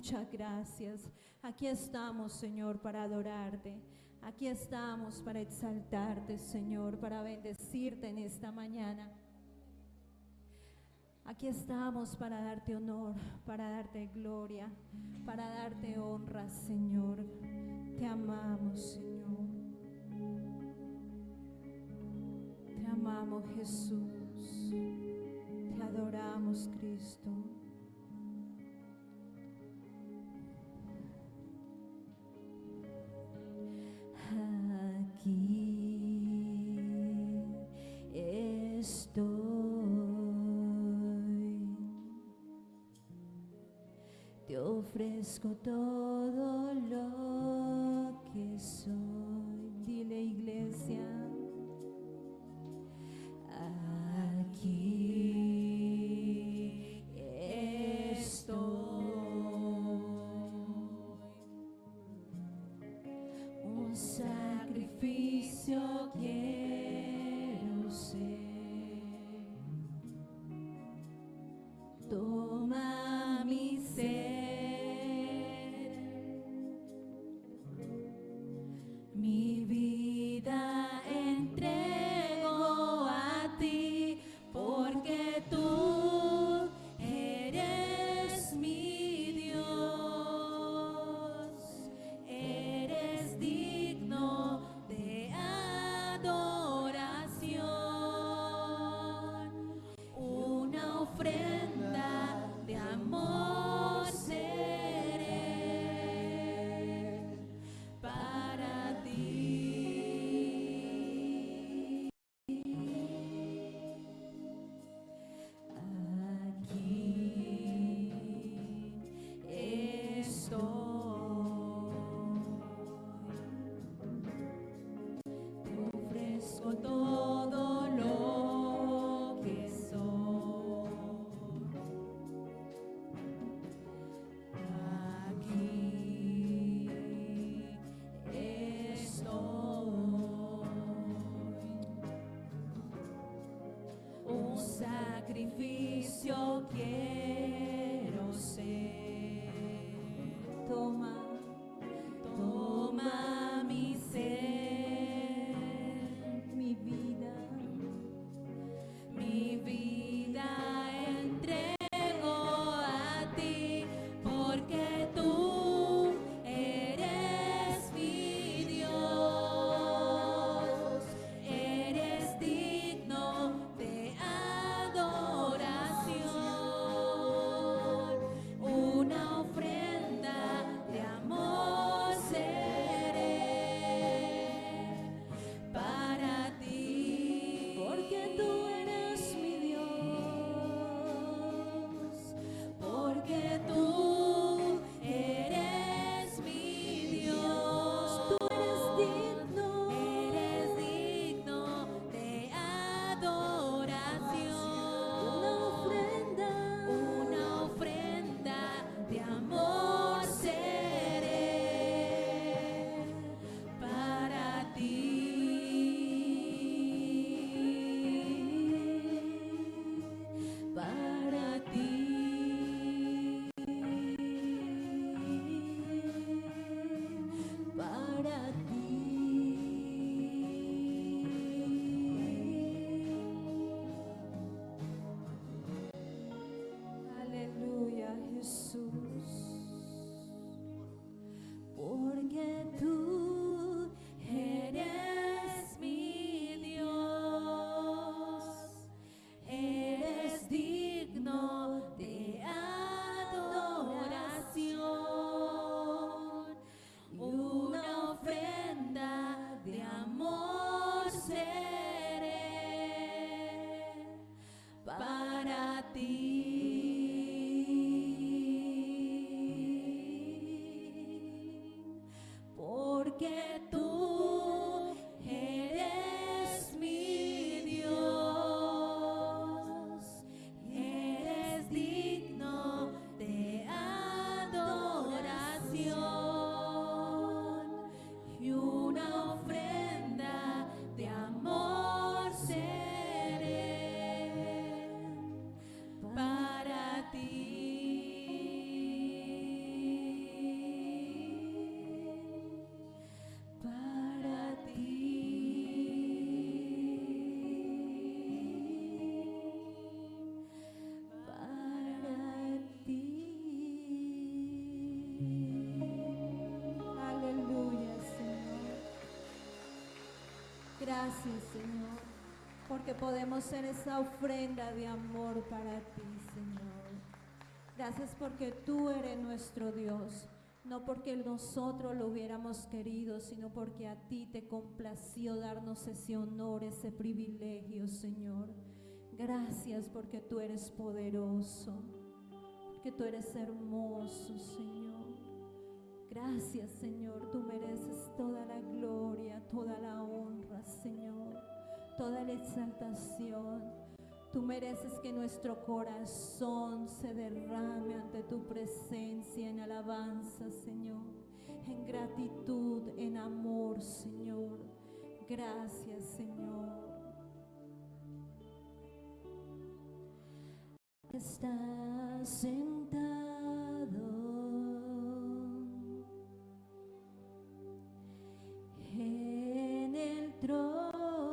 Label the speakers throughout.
Speaker 1: muchas gracias. Aquí estamos, Señor, para adorarte. Aquí estamos para exaltarte, Señor, para bendecirte en esta mañana. Aquí estamos para darte honor, para darte gloria, para darte honra, Señor. Te amamos, Señor. Te amamos, Jesús. Te adoramos, Cristo. Aquí estoy, te ofrezco todo lo que soy. Dile, iglesia, aquí estoy. Un sacrificio quiero ser. Toma mi ser, mi vida entrego a ti, porque tú eres mi Dios, eres digno de adoración, una ofrenda de amor seré para ti. Aquí estoy, te ofrezco todo lo que soy. Aquí estoy, un sacrificio quiero ser. Toma, toma mi ser, mi vida entrego a ti, porque tú eres mi Dios, eres digno de adoración, una ofrenda de amor seré para ti, porque tú eres mi Dios, porque tú eres mi Dios, tú eres digno de adoración, una ofrenda de amor seré para ti, para ti, para ti. Aleluya, Jesús. Porque tú eres mi Dios, eres digno de adoración, una ofrenda de amor seré para ti, porque tú eres mi Dios, eres digno de adoración, y una ofrenda de amor seré para ti. porque podemos ser esa ofrenda de amor para ti, Señor. Gracias porque tú eres nuestro Dios, no porque nosotros lo hubiéramos querido, sino porque a ti te complació darnos ese honor, ese privilegio, Señor. Gracias porque tú eres poderoso, porque tú eres hermoso, Señor. Gracias, Señor, tú mereces toda la gloria, toda la honra, Señor, toda la exaltación. Tú mereces que nuestro corazón se derrame ante tu presencia en alabanza, Señor, en gratitud, en amor, Señor. Gracias, Señor. Estás sentado en el trono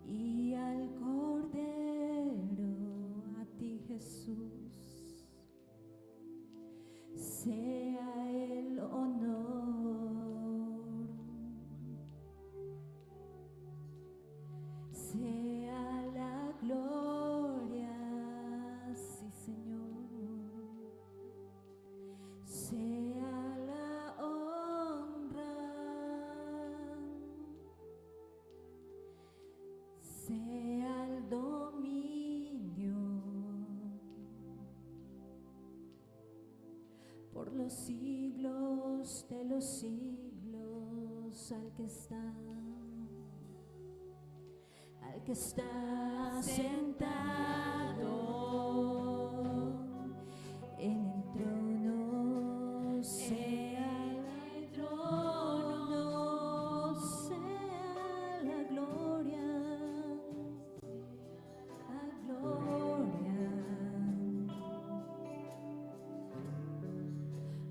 Speaker 1: y al Cordero, a ti, Jesús, sea el honor, sea la gloria, sí, Señor, sea la honra, sea el dominio por los siglos de los siglos, al que está sentado en el trono, sea el trono, sea la gloria,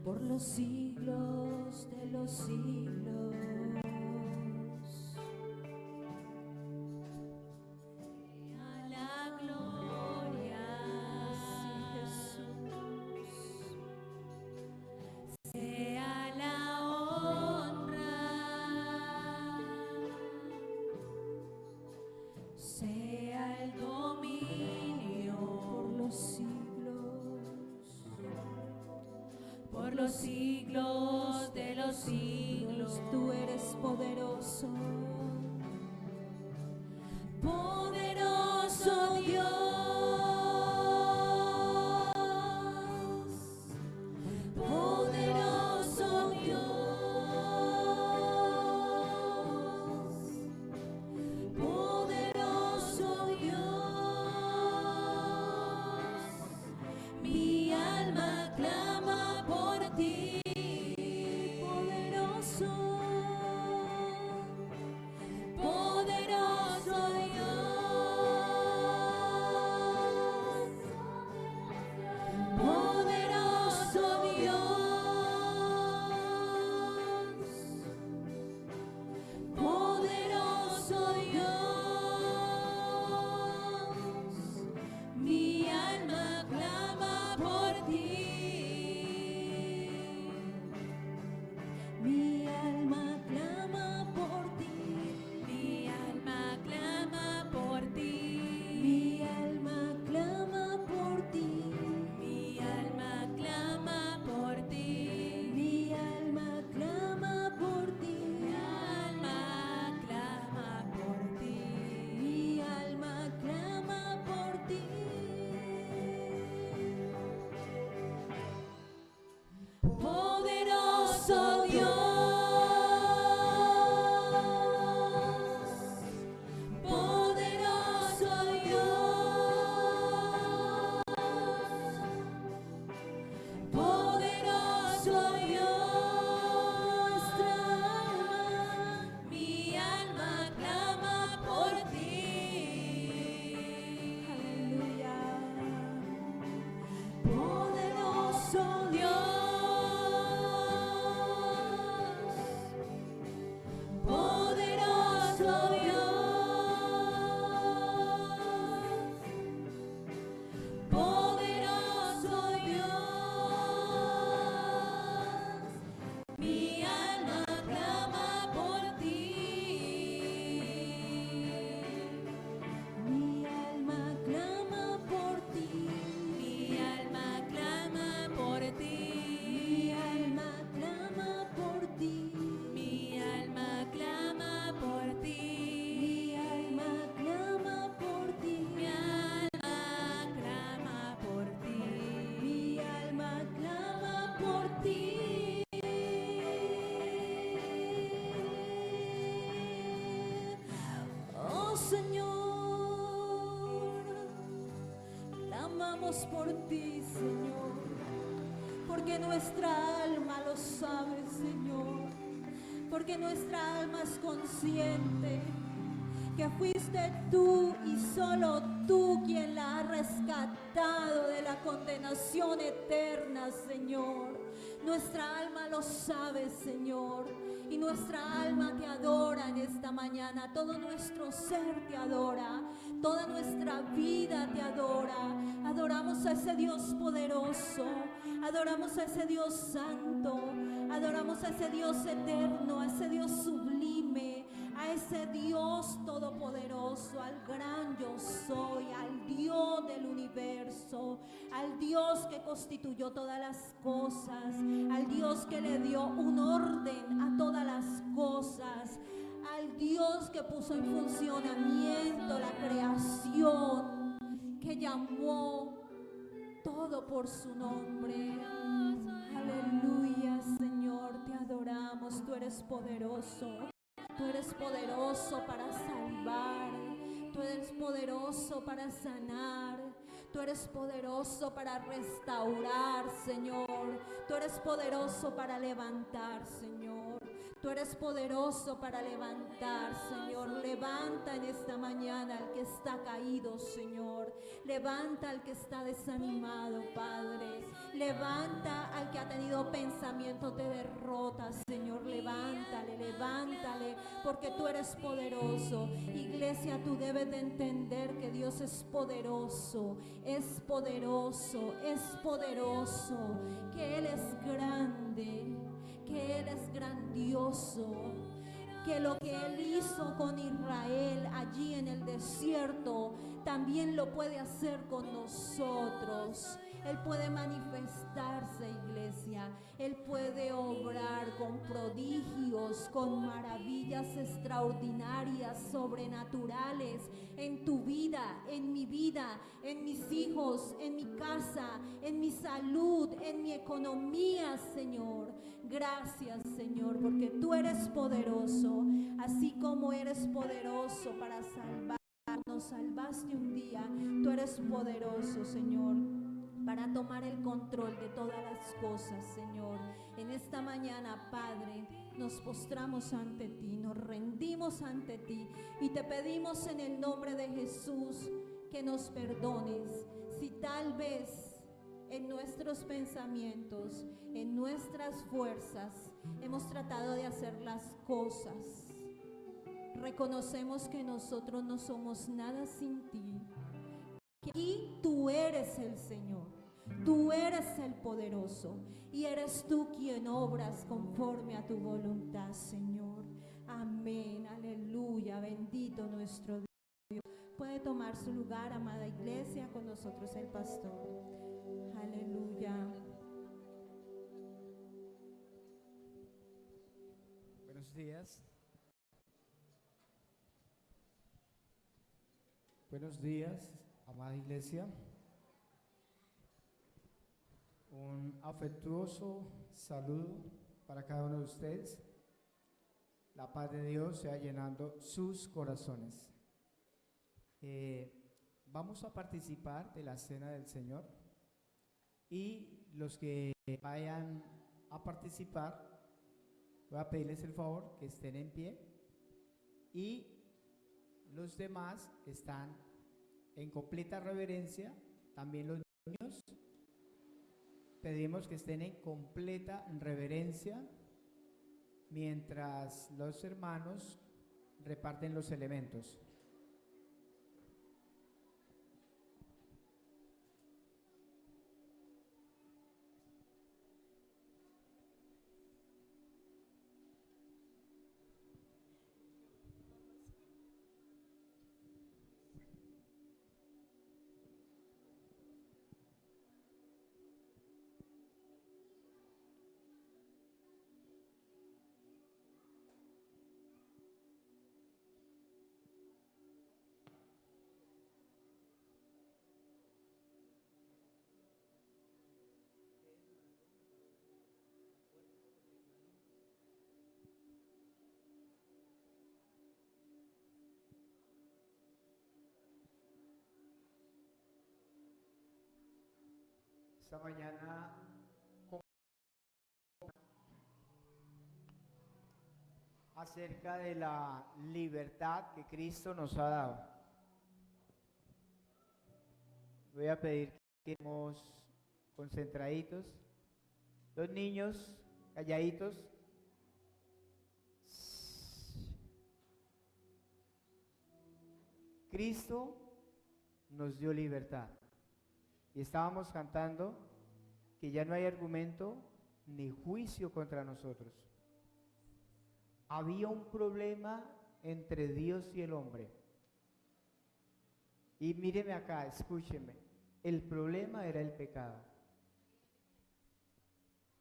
Speaker 1: por los siglos de los siglos. Los siglos de los siglos, tú eres poderoso, poderoso Dios, poderoso Dios, poderoso Dios, mi alma clama por ti, poderoso, Señor. Clamamos por ti, Señor, porque nuestra alma lo sabe, Señor, porque nuestra alma es consciente que fuiste tú y solo tú quien la has rescatado de la condenación eterna, Señor. Nuestra alma lo sabe, Señor, y nuestra alma te adora en esta mañana. Todo nuestro ser te adora, toda nuestra vida te adora. Adoramos a ese Dios poderoso, adoramos a ese Dios santo, adoramos a ese Dios eterno, a ese Dios sublime, a ese Dios todopoderoso, al gran yo soy, al Dios del universo, al Dios que constituyó todas las cosas, al Dios que le dio un orden a todas las cosas, al Dios que puso en funcionamiento la creación, que llamó todo por su nombre. Aleluya, Señor, te adoramos, tú eres poderoso. Tú eres poderoso para salvar, tú eres poderoso para sanar, tú eres poderoso para restaurar, Señor. Tú eres poderoso para levantar, Señor. Tú eres poderoso para levantar, Señor. Levanta en esta mañana al que está caído, Señor. Levanta al que está desanimado, Padre. Levanta al que ha tenido pensamientos de derrota, Señor. Levántale, levántale, porque tú eres poderoso. Iglesia, tú debes de entender que Dios es poderoso, es poderoso, es poderoso, que Él es grande, que Él es grandioso, que lo que Él hizo con Israel allí en el desierto, también lo puede hacer con nosotros. Él puede manifestarse, iglesia. Él puede obrar con prodigios, con maravillas extraordinarias, sobrenaturales en tu vida, en mi vida, en mis hijos, en mi casa, en mi salud, en mi economía, Señor. Gracias, Señor, porque tú eres poderoso, así como eres poderoso para salvar. Nos salvaste un día, tú eres poderoso, Señor, para tomar el control de todas las cosas, Señor. En esta mañana, Padre, nos postramos ante ti, nos rendimos ante ti y te pedimos en el nombre de Jesús que nos perdones si tal vez en nuestros pensamientos, en nuestras fuerzas, hemos tratado de hacer las cosas. Reconocemos que nosotros no somos nada sin ti, que aquí tú eres el Señor, tú eres el poderoso y eres tú quien obras conforme a tu voluntad, Señor. Amén, aleluya, bendito nuestro Dios. Puede tomar su lugar, amada iglesia, con nosotros el pastor. Aleluya.
Speaker 2: Buenos días. Buenos días, amada iglesia. Un afectuoso saludo para cada uno de ustedes. La paz de Dios sea llenando sus corazones. Vamos a participar de la cena del Señor y los que vayan a participar, voy a pedirles el favor que estén en pie y los demás están en completa reverencia, también los niños. Pedimos que estén en completa reverencia mientras los hermanos reparten los elementos. esta mañana acerca de la libertad que Cristo nos ha dado. Voy a pedir que estemos concentraditos, los niños calladitos. Cristo nos dio libertad y estábamos cantando que ya no hay argumento ni juicio contra nosotros. Había un problema entre Dios y el hombre. Y míreme acá, escúcheme. El problema era el pecado.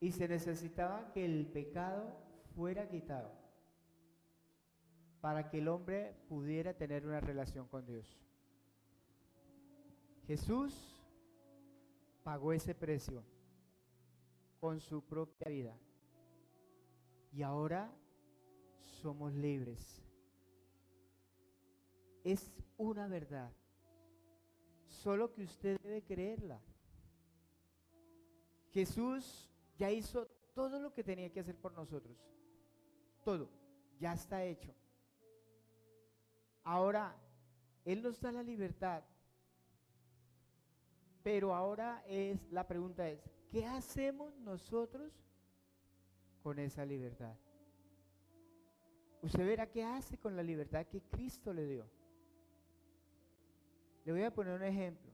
Speaker 2: Y se necesitaba que el pecado fuera quitado para que el hombre pudiera tener una relación con Dios. Jesús pagó ese precio con su propia vida. Y ahora somos libres. Es una verdad. Solo que usted debe creerla. Jesús ya hizo todo lo que tenía que hacer por nosotros. Todo. Ya está hecho. Ahora, Él nos da la libertad. Pero ahora la pregunta es, ¿qué hacemos nosotros con esa libertad? Usted verá qué hace con la libertad que Cristo le dio. Le voy a poner un ejemplo.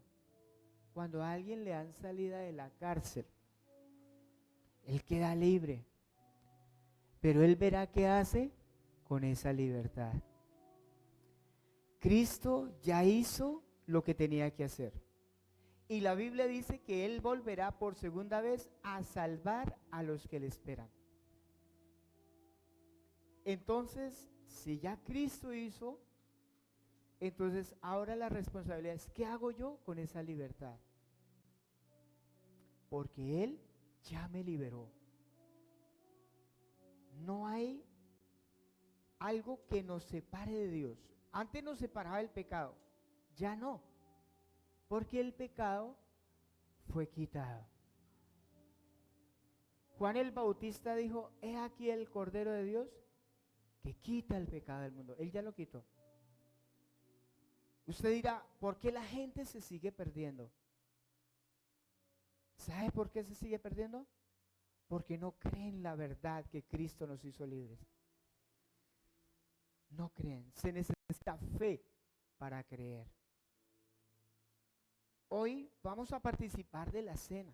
Speaker 2: Cuando a alguien le dan salida de la cárcel, él queda libre, pero él verá qué hace con esa libertad. Cristo ya hizo lo que tenía que hacer. Y la Biblia dice que Él volverá por segunda vez a salvar a los que le esperan. Entonces, si ya Cristo hizo, entonces ahora la responsabilidad es, ¿qué hago yo con esa libertad? Porque Él ya me liberó. No hay algo que nos separe de Dios. Antes nos separaba el pecado, ya no, porque el pecado fue quitado. Juan el Bautista dijo, he aquí el Cordero de Dios que quita el pecado del mundo. Él ya lo quitó. Usted dirá, ¿por qué la gente se sigue perdiendo? ¿Sabe por qué se sigue perdiendo? Porque no creen la verdad que Cristo nos hizo libres. No creen. Se necesita fe para creer. Hoy vamos a participar de la cena.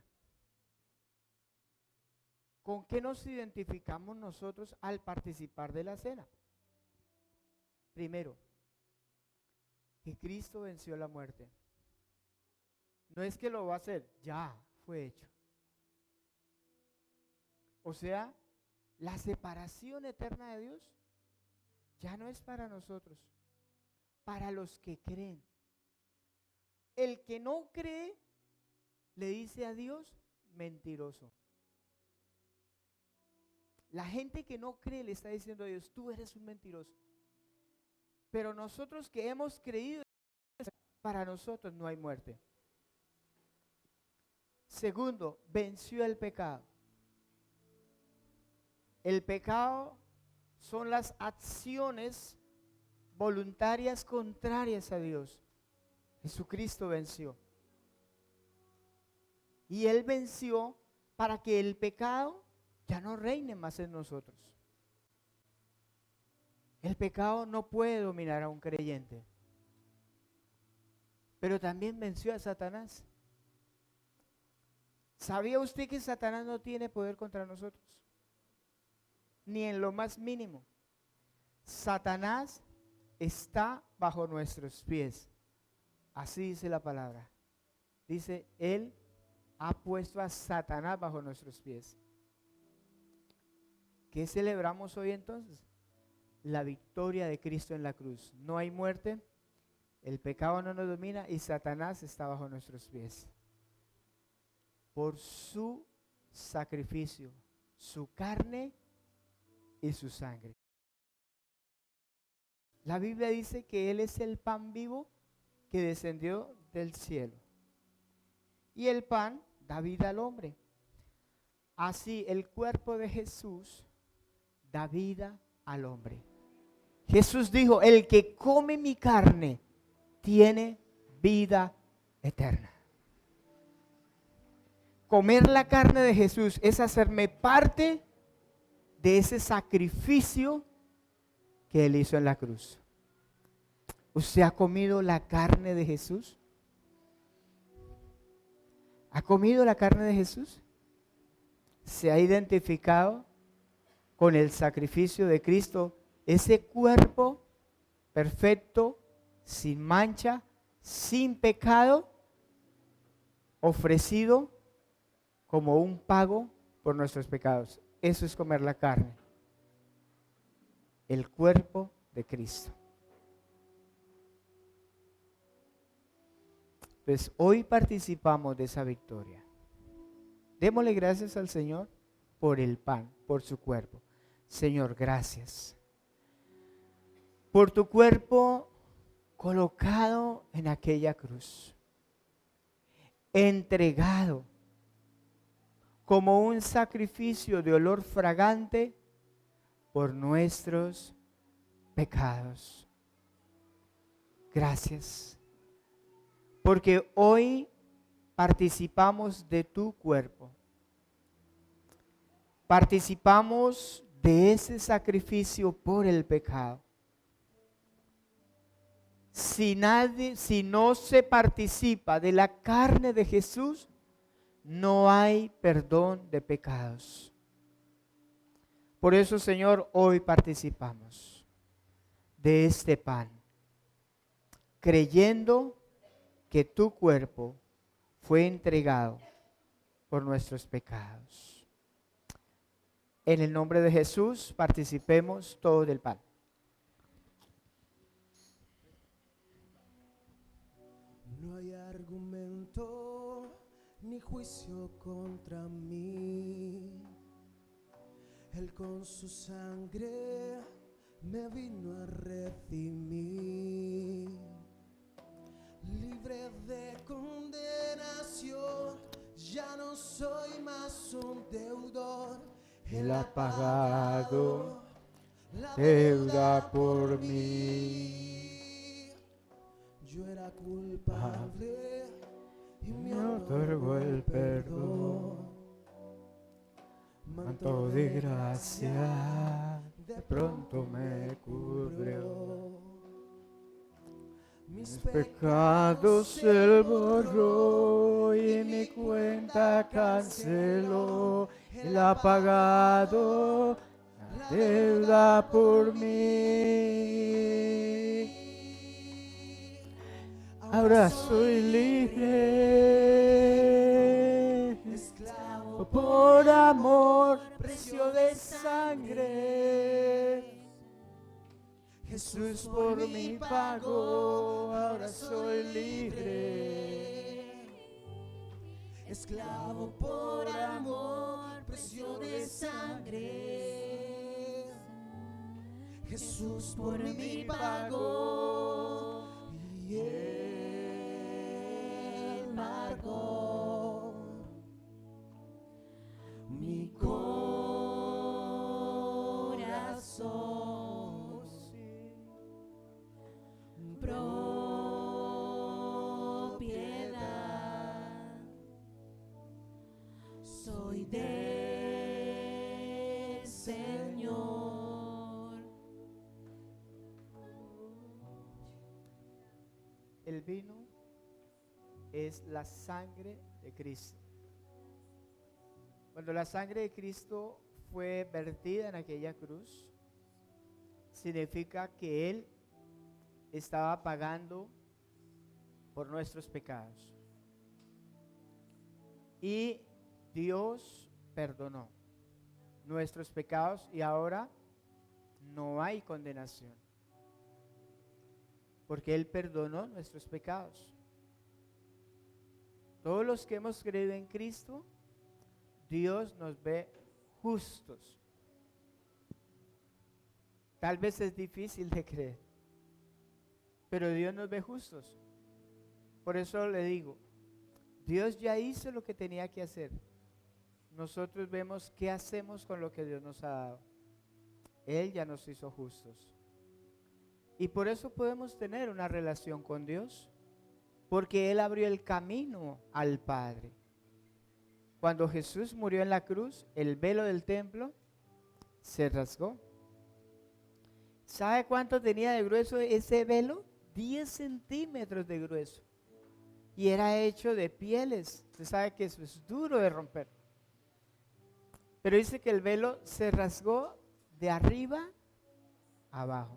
Speaker 2: ¿Con qué nos identificamos nosotros al participar de la cena? Primero, que Cristo venció la muerte. No es que lo va a hacer, ya fue hecho. O sea, la separación eterna de Dios ya no es para nosotros, para los que creen. El que no cree le dice a Dios mentiroso. La gente que no cree le está diciendo a Dios, tú eres un mentiroso. Pero nosotros que hemos creído, para nosotros no hay muerte. Segundo, venció el pecado. El pecado son las acciones voluntarias contrarias a Dios. Jesucristo venció. Y Él venció para que el pecado ya no reine más en nosotros. El pecado no puede dominar a un creyente. Pero también venció a Satanás. ¿Sabía usted que Satanás no tiene poder contra nosotros? Ni en lo más mínimo. Satanás está bajo nuestros pies. Así dice la palabra. Dice, Él ha puesto a Satanás bajo nuestros pies. ¿Qué celebramos hoy entonces? La victoria de Cristo en la cruz. No hay muerte, el pecado no nos domina y Satanás está bajo nuestros pies. Por su sacrificio, su carne y su sangre. La Biblia dice que Él es el pan vivo que descendió del cielo. Y el pan da vida al hombre. Así el cuerpo de Jesús da vida al hombre. Jesús dijo, el que come mi carne tiene vida eterna. Comer la carne de Jesús es hacerme parte de ese sacrificio que Él hizo en la cruz. ¿Usted ha comido la carne de Jesús? ¿Ha comido la carne de Jesús? ¿Se ha identificado con el sacrificio de Cristo? Ese cuerpo perfecto, sin mancha, sin pecado, ofrecido como un pago por nuestros pecados. Eso es comer la carne. El cuerpo de Cristo. Pues hoy participamos de esa victoria. Démosle gracias al Señor por el pan, por su cuerpo. Señor, gracias por tu cuerpo colocado en aquella cruz, entregado como un sacrificio de olor fragante por nuestros pecados. Gracias, porque hoy participamos de tu cuerpo, participamos de ese sacrificio por el pecado. Si no se participa de la carne de Jesús, no hay perdón de pecados. Por eso, Señor, hoy participamos de este pan, creyendo que tu cuerpo fue entregado por nuestros pecados. En el nombre de Jesús, participemos todos del pan.
Speaker 3: No hay argumento ni juicio contra mí. Él con su sangre me vino a redimir. Libre de condenación, ya no soy más un deudor.
Speaker 2: Él ha pagado la deuda por mí.
Speaker 3: Yo era culpable y me
Speaker 2: otorgó el perdón. Manto de gracia de pronto me cubrió. Mis pecados Él borró y mi cuenta canceló. Él ha pagado la deuda por mí. Ahora soy libre, esclavo por amor, precio de sangre. Jesús por mí pagó, ahora soy libre.
Speaker 3: Esclavo por amor, precio de sangre. Jesús por mí pagó y Él marcó mi corazón. Propiedad soy del Señor.
Speaker 2: El vino es la sangre de Cristo. Cuando la sangre de Cristo fue vertida en aquella cruz, significa que Él estaba pagando por nuestros pecados. Y Dios perdonó nuestros pecados y ahora no hay condenación. Porque Él perdonó nuestros pecados. Todos los que hemos creído en Cristo, Dios nos ve justos. Tal vez es difícil de creer, pero Dios nos ve justos. Por eso le digo, Dios ya hizo lo que tenía que hacer. Nosotros vemos qué hacemos con lo que Dios nos ha dado. Él ya nos hizo justos. Y por eso podemos tener una relación con Dios, porque Él abrió el camino al Padre. Cuando Jesús murió en la cruz, el velo del templo se rasgó. ¿Sabe cuánto tenía de grueso ese velo? 10 centímetros de grueso. Y era hecho de pieles. Usted sabe que eso es duro de romper. Pero dice que el velo se rasgó de arriba a abajo.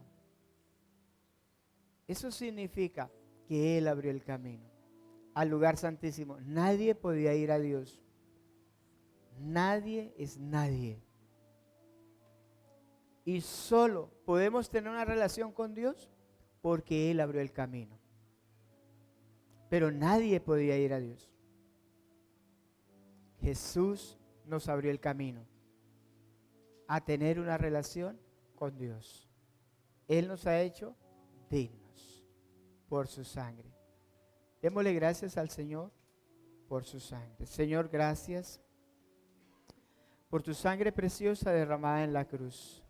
Speaker 2: Eso significa que Él abrió el camino al lugar santísimo. Nadie podía ir a Dios. Nadie es nadie. Y solo podemos tener una relación con Dios porque Él abrió el camino. Pero nadie podía ir a Dios. Jesús nos abrió el camino a tener una relación con Dios. Él nos ha hecho dignos por su sangre. Démosle gracias al Señor por su sangre. Señor, gracias por tu sangre preciosa derramada en la cruz.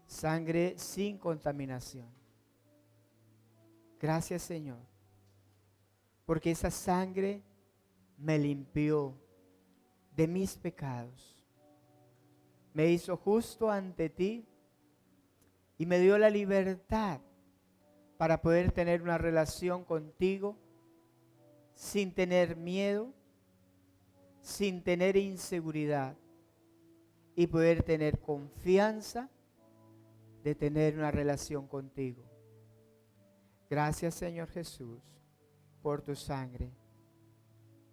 Speaker 2: Sangre sin contaminación. Gracias, Señor, porque esa sangre me limpió de mis pecados, me hizo justo ante ti y me dio la libertad para poder tener una relación contigo sin tener miedo, sin tener inseguridad y poder tener confianza de tener una relación contigo. Gracias, Señor Jesús, por tu sangre.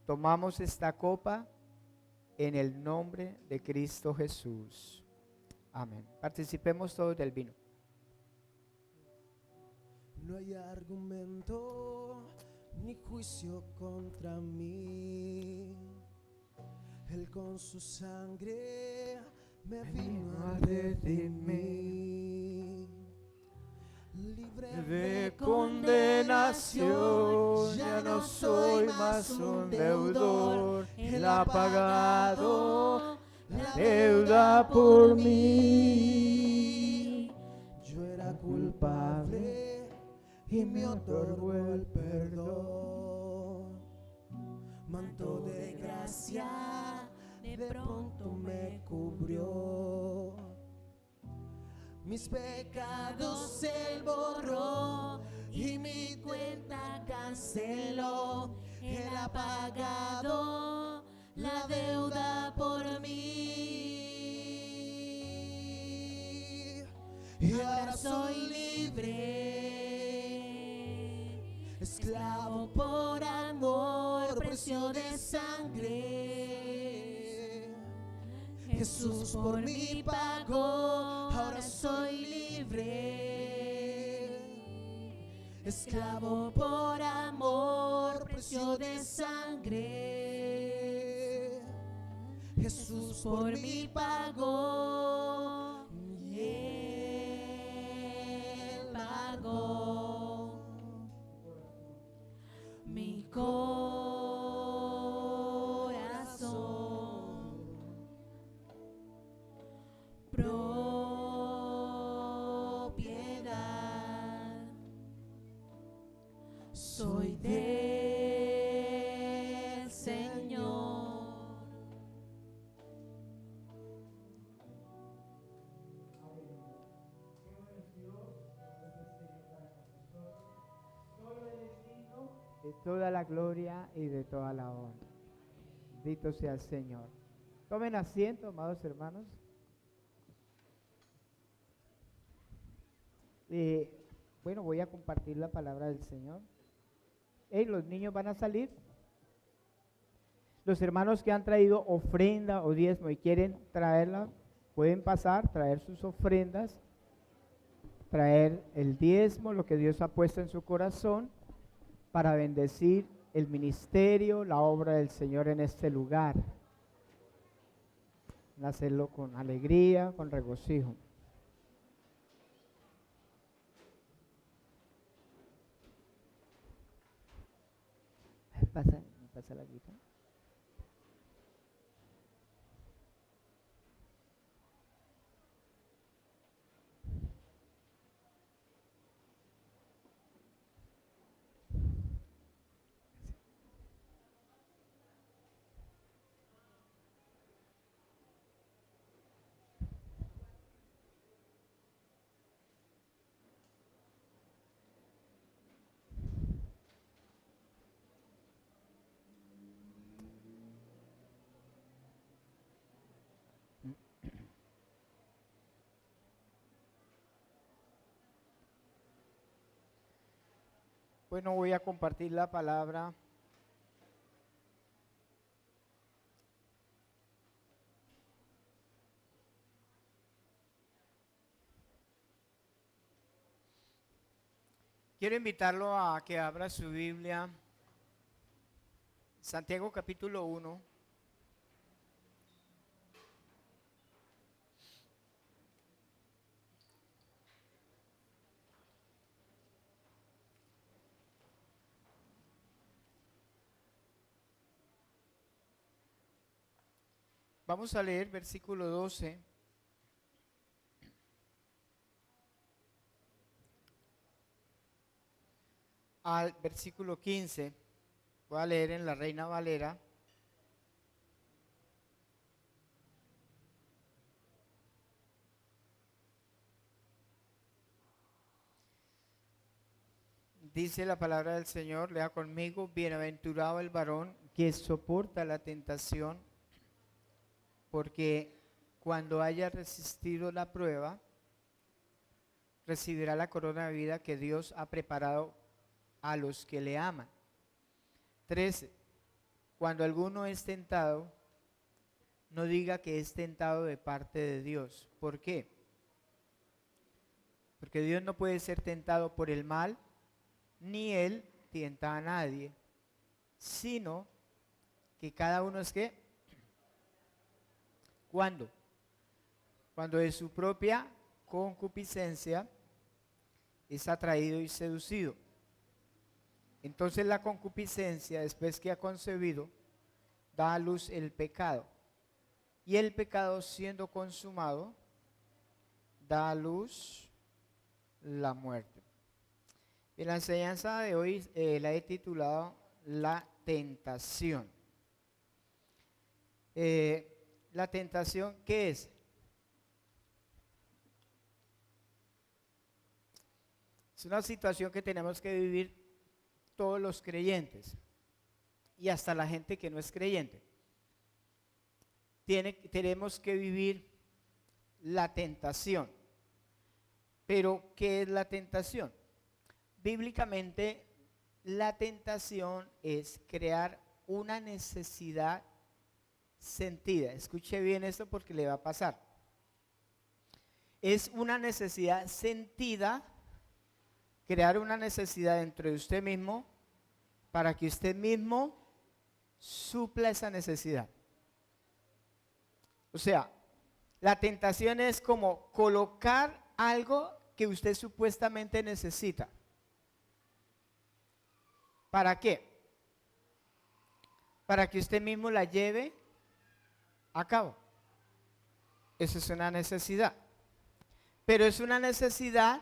Speaker 2: Tomamos esta copa en el nombre de Cristo Jesús. Amén. Participemos todos del vino.
Speaker 3: No hay argumento ni juicio contra mí. Él con su sangre me vino a redimir. Libre
Speaker 2: De condenación, ya no soy más un deudor. Él ha pagado la deuda por mí.
Speaker 3: Yo era culpable y me otorgó el perdón. Manto de gracia de pronto me cubrió. Mis pecados Él borró y mi cuenta canceló. Él ha pagado la deuda por mí. Y ahora soy libre, esclavo por amor, precio de sangre. Jesús por mí pagó, ahora soy libre. Esclavo por amor, precio de sangre. Jesús por mí pagó, y Él pagó mi corazón. Propiedad, soy del Señor.
Speaker 2: De toda la gloria y de toda la honra. Bendito sea el Señor. Tomen asiento, amados hermanos. Bueno, voy a compartir la palabra del Señor. Los niños van a salir. Los hermanos que han traído ofrenda o diezmo y quieren traerla, pueden pasar, traer sus ofrendas, traer el diezmo, lo que Dios ha puesto en su corazón, para bendecir el ministerio, la obra del Señor en este lugar. Hacerlo con alegría, con regocijo. me pasa la agüita. Bueno, voy a compartir la palabra. Quiero invitarlo a que abra su Biblia, Santiago capítulo 1. Vamos a leer versículo 12 al versículo 15. Voy a leer en la Reina Valera. Dice la palabra del Señor, lea conmigo: bienaventurado el varón que soporta la tentación, porque cuando haya resistido la prueba, recibirá la corona de vida que Dios ha preparado a los que le aman. 13. Cuando alguno es tentado, no diga que es tentado de parte de Dios. ¿Por qué? Porque Dios no puede ser tentado por el mal, ni Él tienta a nadie, sino que cada uno es ¿qué? ¿Cuándo? Cuando de su propia concupiscencia es atraído y seducido. Entonces la concupiscencia, después que ha concebido, da a luz el pecado. Y el pecado, siendo consumado, da a luz la muerte. En la enseñanza de hoy la he titulado La tentación. La tentación, ¿qué es? Es una situación que tenemos que vivir todos los creyentes y hasta la gente que no es creyente. Tenemos que vivir la tentación. Pero, ¿qué es la tentación? Bíblicamente, la tentación es crear una necesidad sentida. Escuche bien esto porque le va a pasar. Es una necesidad sentida, crear una necesidad dentro de usted mismo para que usted mismo supla esa necesidad. O sea, la tentación es como colocar algo que usted supuestamente necesita. ¿Para qué? Para que usted mismo la lleve a cabo. Eso es una necesidad. Pero es una necesidad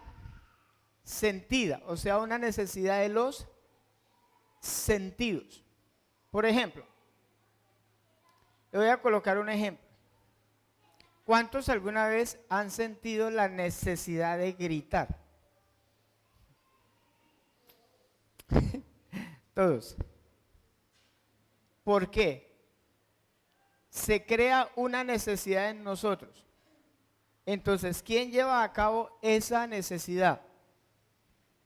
Speaker 2: sentida, o sea, una necesidad de los sentidos. Por ejemplo, le voy a colocar un ejemplo. ¿Cuántos alguna vez han sentido la necesidad de gritar? Todos. ¿Por qué? Se crea una necesidad en nosotros. Entonces, ¿quién lleva a cabo esa necesidad?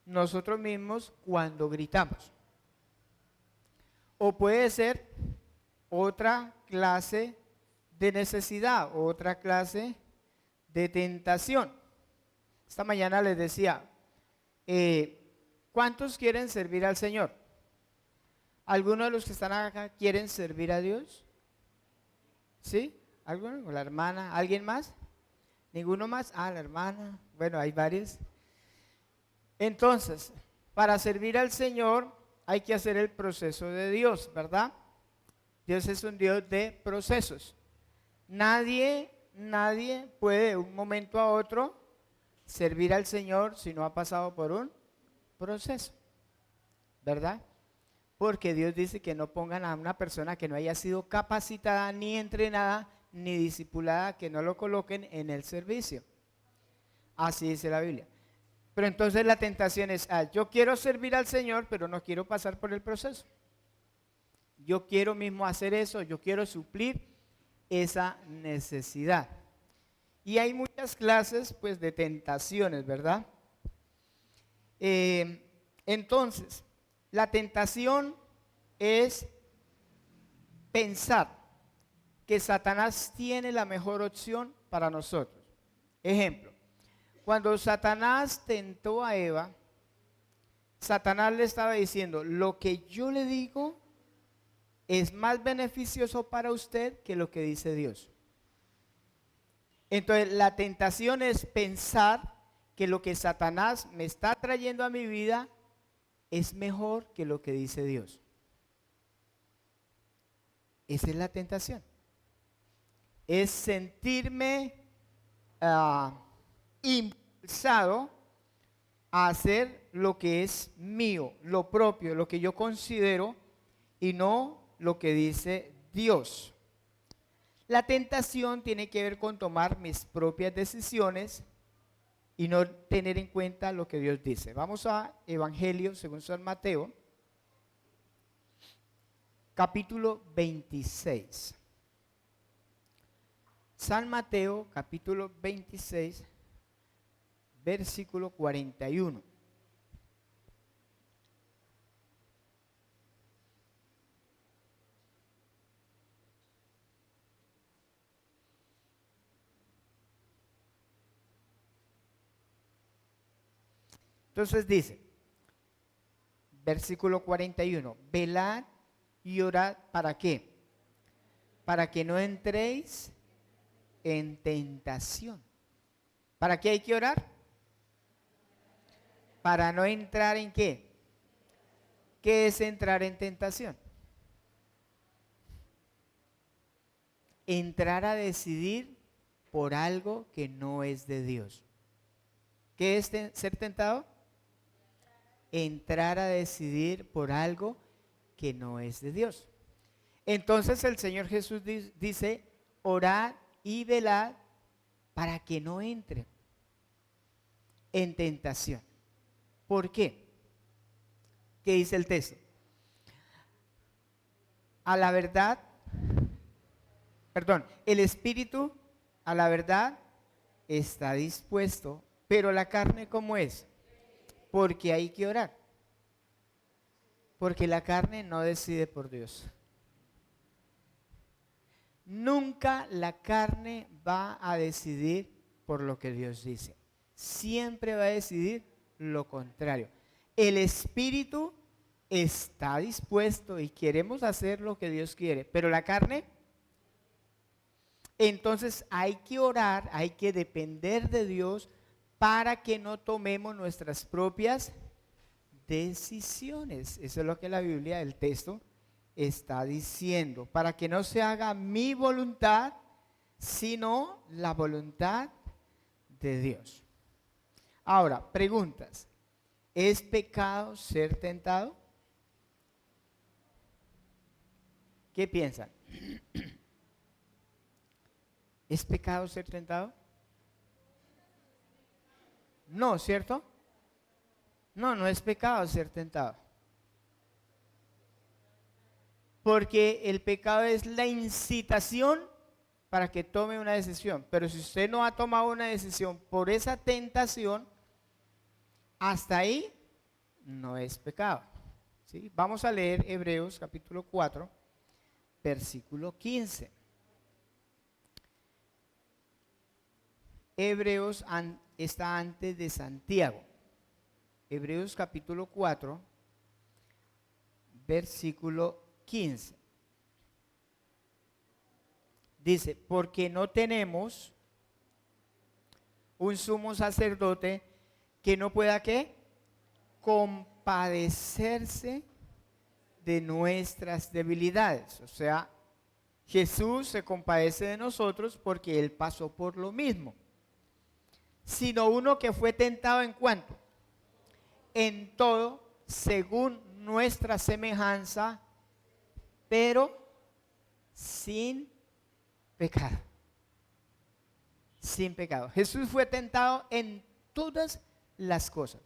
Speaker 2: Nosotros mismos cuando gritamos. O puede ser otra clase de necesidad, otra clase de tentación. Esta mañana les decía, ¿cuántos quieren servir al Señor? ¿Algunos de los que están acá quieren servir a Dios? ¿Sí? ¿Alguno? ¿O la hermana? ¿Alguien más? ¿Ninguno más? Ah, la hermana. Bueno, hay varios. Entonces, para servir al Señor hay que hacer el proceso de Dios, ¿verdad? Dios es un Dios de procesos. Nadie puede de un momento a otro servir al Señor si no ha pasado por un proceso, ¿verdad? Porque Dios dice que no pongan a una persona que no haya sido capacitada, ni entrenada, ni discipulada, que no lo coloquen en el servicio. Así dice la Biblia. Pero entonces la tentación es, yo quiero servir al Señor, pero no quiero pasar por el proceso. Yo quiero mismo hacer eso, yo quiero suplir esa necesidad. Y hay muchas clases, pues, de tentaciones, ¿verdad? Entonces, la tentación es pensar que Satanás tiene la mejor opción para nosotros. Ejemplo, cuando Satanás tentó a Eva, Satanás le estaba diciendo, lo que yo le digo es más beneficioso para usted que lo que dice Dios. Entonces, la tentación es pensar que lo que Satanás me está trayendo a mi vida es mejor que lo que dice Dios. Esa es la tentación. Es sentirme impulsado a hacer lo que es mío, lo propio, lo que yo considero y no lo que dice Dios. La tentación tiene que ver con tomar mis propias decisiones y no tener en cuenta lo que Dios dice. Vamos a Evangelio según San Mateo, capítulo 26. San Mateo, capítulo 26, versículo 41. Entonces dice, versículo 41, velad y orad, ¿para qué? Para que no entréis en tentación. ¿Para qué hay que orar? Para no entrar en ¿qué? ¿Qué es entrar en tentación? Entrar a decidir por algo que no es de Dios. ¿Qué es ser tentado? Entrar a decidir por algo que no es de Dios. Entonces el Señor Jesús dice, orad y velad para que no entre en tentación. ¿Por qué? ¿Qué dice el texto? A la verdad, el espíritu a la verdad está dispuesto, pero la carne, ¿cómo es? Porque hay que orar. Porque la carne no decide por Dios. Nunca la carne va a decidir por lo que Dios dice. Siempre va a decidir lo contrario. El espíritu está dispuesto y queremos hacer lo que Dios quiere, pero la carne, entonces hay que orar, hay que depender de Dios para que no tomemos nuestras propias decisiones. Eso es lo que la Biblia, el texto, está diciendo. Para que no se haga mi voluntad, sino la voluntad de Dios. Ahora, preguntas. ¿Es pecado ser tentado? ¿Qué piensan? ¿Es pecado ser tentado? No, ¿cierto? No, no es pecado ser tentado. Porque el pecado es la incitación para que tome una decisión. Pero si usted no ha tomado una decisión por esa tentación, hasta ahí no es pecado. ¿Sí? Vamos a leer Hebreos capítulo 4, versículo 15. Hebreos está antes de Santiago. Hebreos capítulo 4, versículo 15. Dice, porque no tenemos un sumo sacerdote que no pueda ¿qué? Compadecerse de nuestras debilidades. O sea, Jesús se compadece de nosotros porque Él pasó por lo mismo. Sino uno que fue tentado en cuanto, en todo, según nuestra semejanza, pero sin pecado. Sin pecado. Jesús fue tentado en todas las cosas,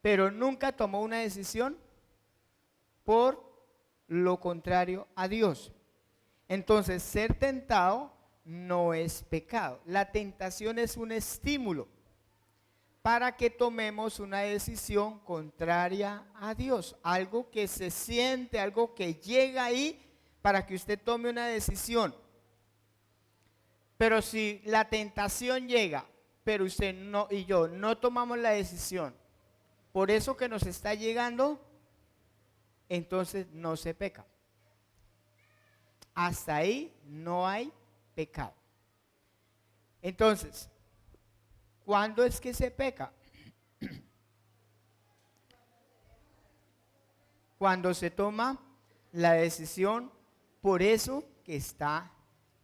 Speaker 2: pero nunca tomó una decisión por lo contrario a Dios. Entonces, ser tentado no es pecado. La tentación es un estímulo para que tomemos una decisión contraria a Dios. Algo que se siente, algo que llega ahí para que usted tome una decisión. Pero si la tentación llega, pero usted no y yo no tomamos la decisión, por eso que nos está llegando, entonces no se peca. Hasta ahí no hay pecado. Entonces, ¿cuándo es que se peca? Cuando se toma la decisión por eso que está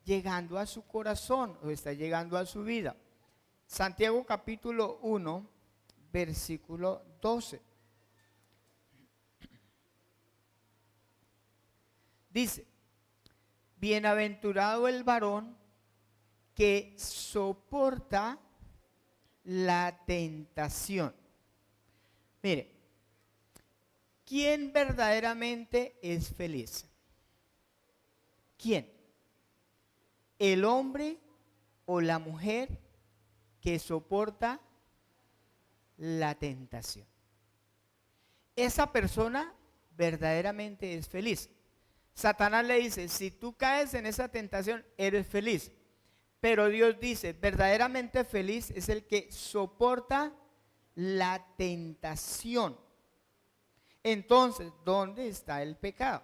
Speaker 2: llegando a su corazón o está llegando a su vida. Santiago capítulo 1, versículo 12. Dice: bienaventurado el varón que soporta la tentación. Mire, ¿quién verdaderamente es feliz? ¿Quién? ¿El hombre o la mujer que soporta la tentación? Esa persona verdaderamente es feliz. Satanás le dice: si tú caes en esa tentación, eres feliz. Pero Dios dice: verdaderamente feliz es el que soporta la tentación. Entonces, ¿dónde está el pecado?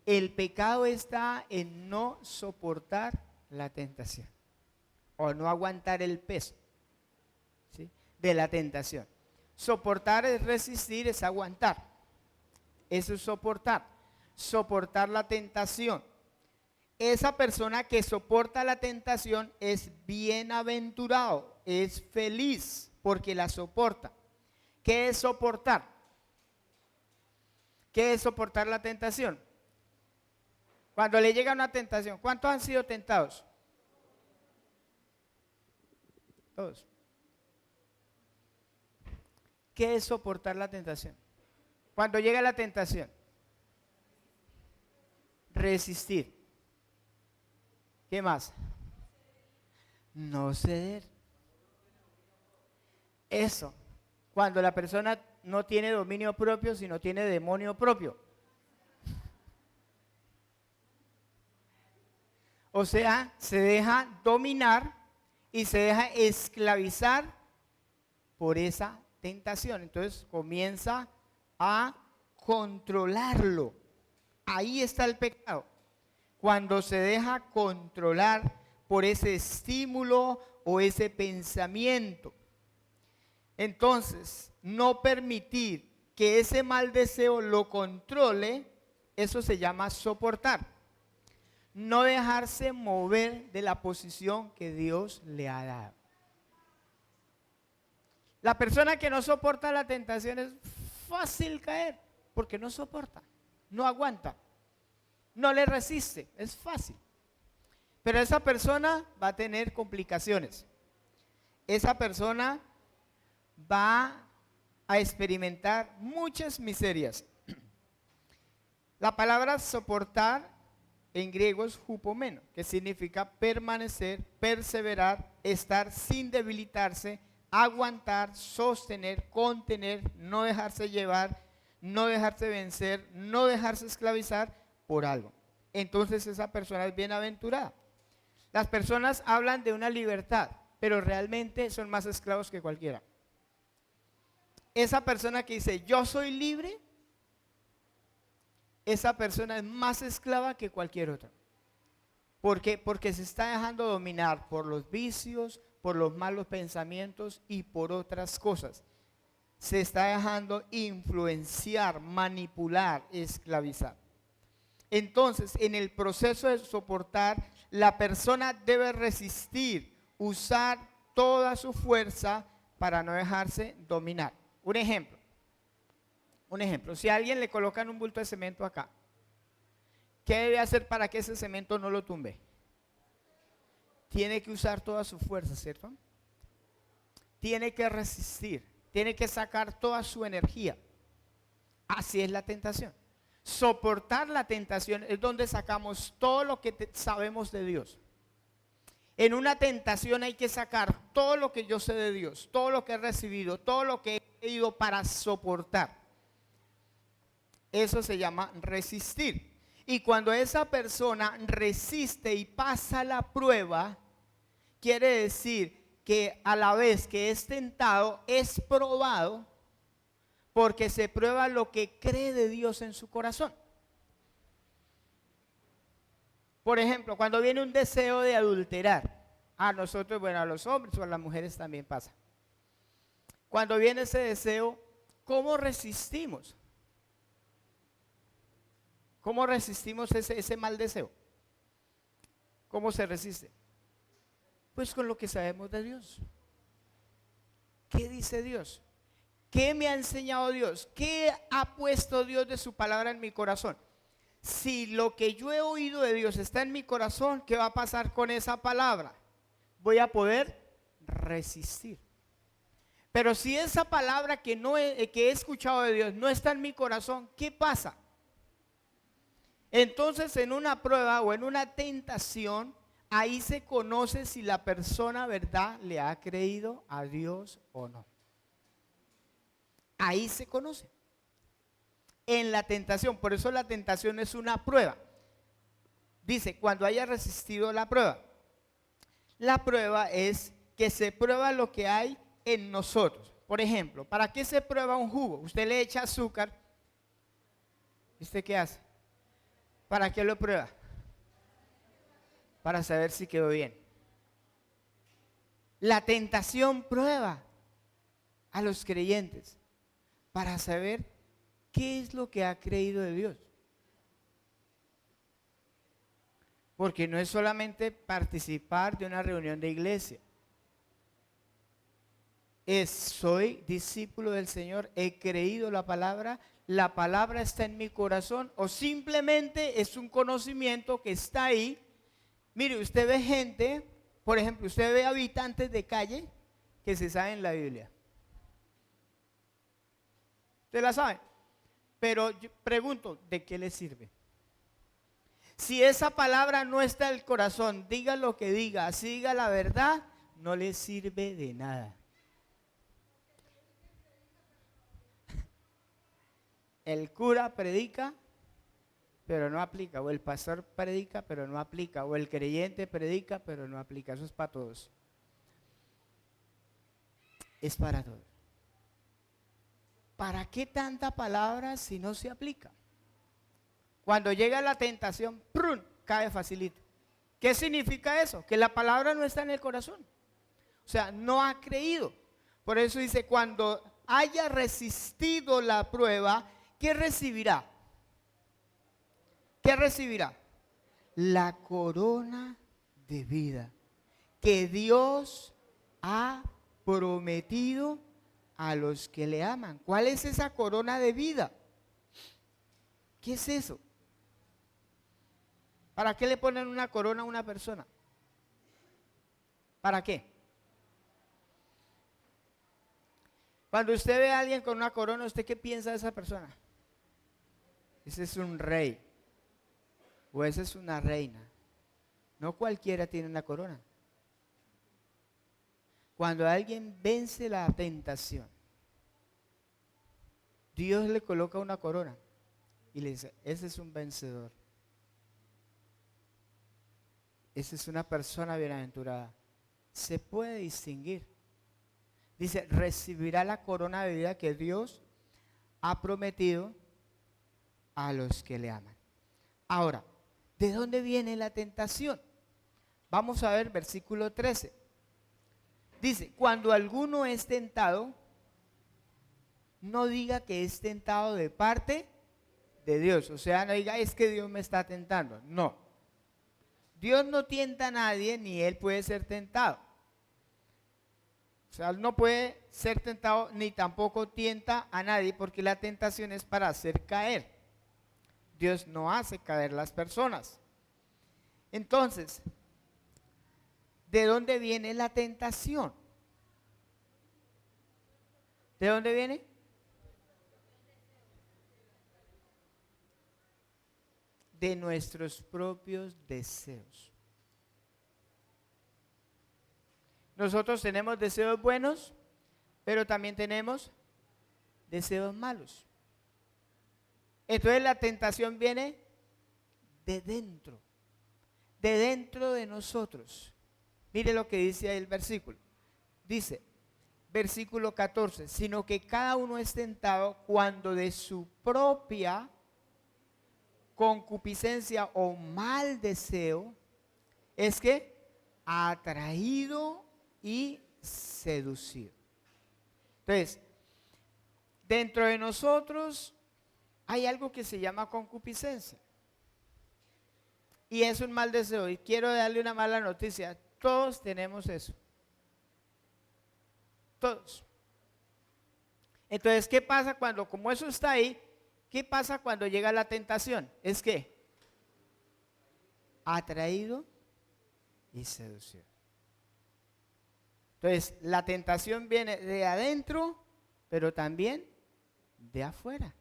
Speaker 2: El pecado está en no soportar la tentación o no aguantar el peso, ¿sí?, de la tentación. Soportar es resistir, es aguantar. Eso es soportar. Soportar la tentación. Esa persona que soporta la tentación es bienaventurado, es feliz porque la soporta. ¿Qué es soportar? ¿Qué es soportar la tentación? Cuando le llega una tentación, ¿cuántos han sido tentados? Todos. ¿Qué es soportar la tentación? Cuando llega la tentación, resistir. ¿Qué más? No ceder. Eso, cuando la persona no tiene dominio propio, sino tiene demonio propio. O sea, se deja dominar y se deja esclavizar por esa tentación. Entonces comienza a controlarlo. Ahí está el pecado. Cuando se deja controlar por ese estímulo o ese pensamiento. Entonces, no permitir que ese mal deseo lo controle, eso se llama soportar. No dejarse mover de la posición que Dios le ha dado. La persona que no soporta la tentación es fácil caer, porque no soporta, no aguanta, no le resiste, es fácil. Pero esa persona va a tener complicaciones. Esa persona va a experimentar muchas miserias. La palabra soportar en griego es hupomeno, que significa permanecer, perseverar, estar sin debilitarse, aguantar, sostener, contener, no dejarse llevar, no dejarse vencer, no dejarse esclavizar por algo. Entonces esa persona es bienaventurada. Las personas hablan de una libertad, pero realmente son más esclavos que cualquiera. Esa persona que dice yo soy libre, esa persona es más esclava que cualquier otra. ¿Por qué? Porque se está dejando dominar por los vicios, por los malos pensamientos y por otras cosas. Se está dejando influenciar, manipular, esclavizar. Entonces, en el proceso de soportar, la persona debe resistir, usar toda su fuerza para no dejarse dominar. Un ejemplo, si a alguien le colocan un bulto de cemento acá, ¿qué debe hacer para que ese cemento no lo tumbe? Tiene que usar toda su fuerza, ¿cierto? Tiene que resistir, tiene que sacar toda su energía. Así es la tentación. Soportar la tentación es donde sacamos todo lo que sabemos de Dios. En una tentación hay que sacar todo lo que yo sé de Dios, todo lo que he recibido, todo lo que he creído para soportar. Eso se llama resistir. Y cuando esa persona resiste y pasa la prueba, quiere decir que a la vez que es tentado, es probado, porque se prueba lo que cree de Dios en su corazón. Por ejemplo, cuando viene un deseo de adulterar, a nosotros, bueno, a los hombres o a las mujeres también pasa. Cuando viene ese deseo, ¿cómo resistimos? ¿Cómo resistimos ese mal deseo? ¿Cómo se resiste? Pues con lo que sabemos de Dios. ¿Qué dice Dios? ¿Qué me ha enseñado Dios? ¿Qué ha puesto Dios de su palabra en mi corazón? Si lo que yo he oído de Dios está en mi corazón, ¿qué va a pasar con esa palabra? Voy a poder resistir. Pero si esa palabra que he escuchado de Dios no está en mi corazón, ¿qué pasa? Entonces, en una prueba o en una tentación, ahí se conoce si la persona, ¿verdad?, le ha creído a Dios o no. Ahí se conoce. En la tentación, por eso la tentación es una prueba. Dice, cuando haya resistido la prueba. La prueba es que se prueba lo que hay en nosotros. Por ejemplo, ¿para qué se prueba un jugo? Usted le echa azúcar. ¿Y usted qué hace? ¿Para qué lo prueba? Para saber si quedó bien. La tentación prueba a los creyentes para saber qué es lo que ha creído de Dios. Porque no es solamente participar de una reunión de iglesia. Soy discípulo del Señor, he creído la palabra está en mi corazón, o simplemente es un conocimiento que está ahí. Mire, usted ve gente, por ejemplo, usted ve habitantes de calle que se saben la Biblia. Usted la sabe, pero yo pregunto, ¿de qué le sirve? Si esa palabra no está en el corazón, diga lo que diga, así diga la verdad, no le sirve de nada. El cura predica, pero no aplica, o el pastor predica, pero no aplica, o el creyente predica, pero no aplica. Eso es para todos. Es para todos. ¿Para qué tanta palabra si no se aplica? Cuando llega la tentación, ¡prun!, cae facilito. ¿Qué significa eso? Que la palabra no está en el corazón. O sea, no ha creído. Por eso dice, cuando haya resistido la prueba, ¿qué recibirá? ¿Qué recibirá? La corona de vida que Dios ha prometido a los que le aman. ¿Cuál es esa corona de vida? ¿Qué es eso? ¿Para qué le ponen una corona a una persona? ¿Para qué? Cuando usted ve a alguien con una corona, ¿usted qué piensa de esa persona? Ese es un rey o esa es una reina. No cualquiera tiene una corona. Cuando alguien vence la tentación, Dios le coloca una corona y le dice, ese es un vencedor. Esa es una persona bienaventurada. Se puede distinguir. Dice, recibirá la corona de vida que Dios ha prometido a los que le aman. Ahora, ¿de dónde viene la tentación? Vamos a ver versículo 13. Dice, cuando alguno es tentado, no diga que es tentado de parte de Dios. O sea, no diga, es que Dios me está tentando. No. Dios no tienta a nadie, ni Él puede ser tentado. O sea, Él no puede ser tentado, ni tampoco tienta a nadie, porque la tentación es para hacer caer. Dios no hace caer las personas. Entonces, ¿de dónde viene la tentación? ¿De dónde viene? De nuestros propios deseos. Nosotros tenemos deseos buenos, pero también tenemos deseos malos. Entonces la tentación viene de dentro de nosotros. Mire lo que dice ahí el versículo. Dice, versículo 14, sino que cada uno es tentado cuando de su propia concupiscencia o mal deseo es que atraído y seducido. Entonces, dentro de nosotros hay algo que se llama concupiscencia y es un mal deseo, y quiero darle una mala noticia: todos tenemos eso, todos. Entonces, ¿qué pasa cuando, como eso está ahí, qué pasa cuando llega la tentación? Es que atraído y seducido. Entonces, la tentación viene de adentro, pero también de afuera.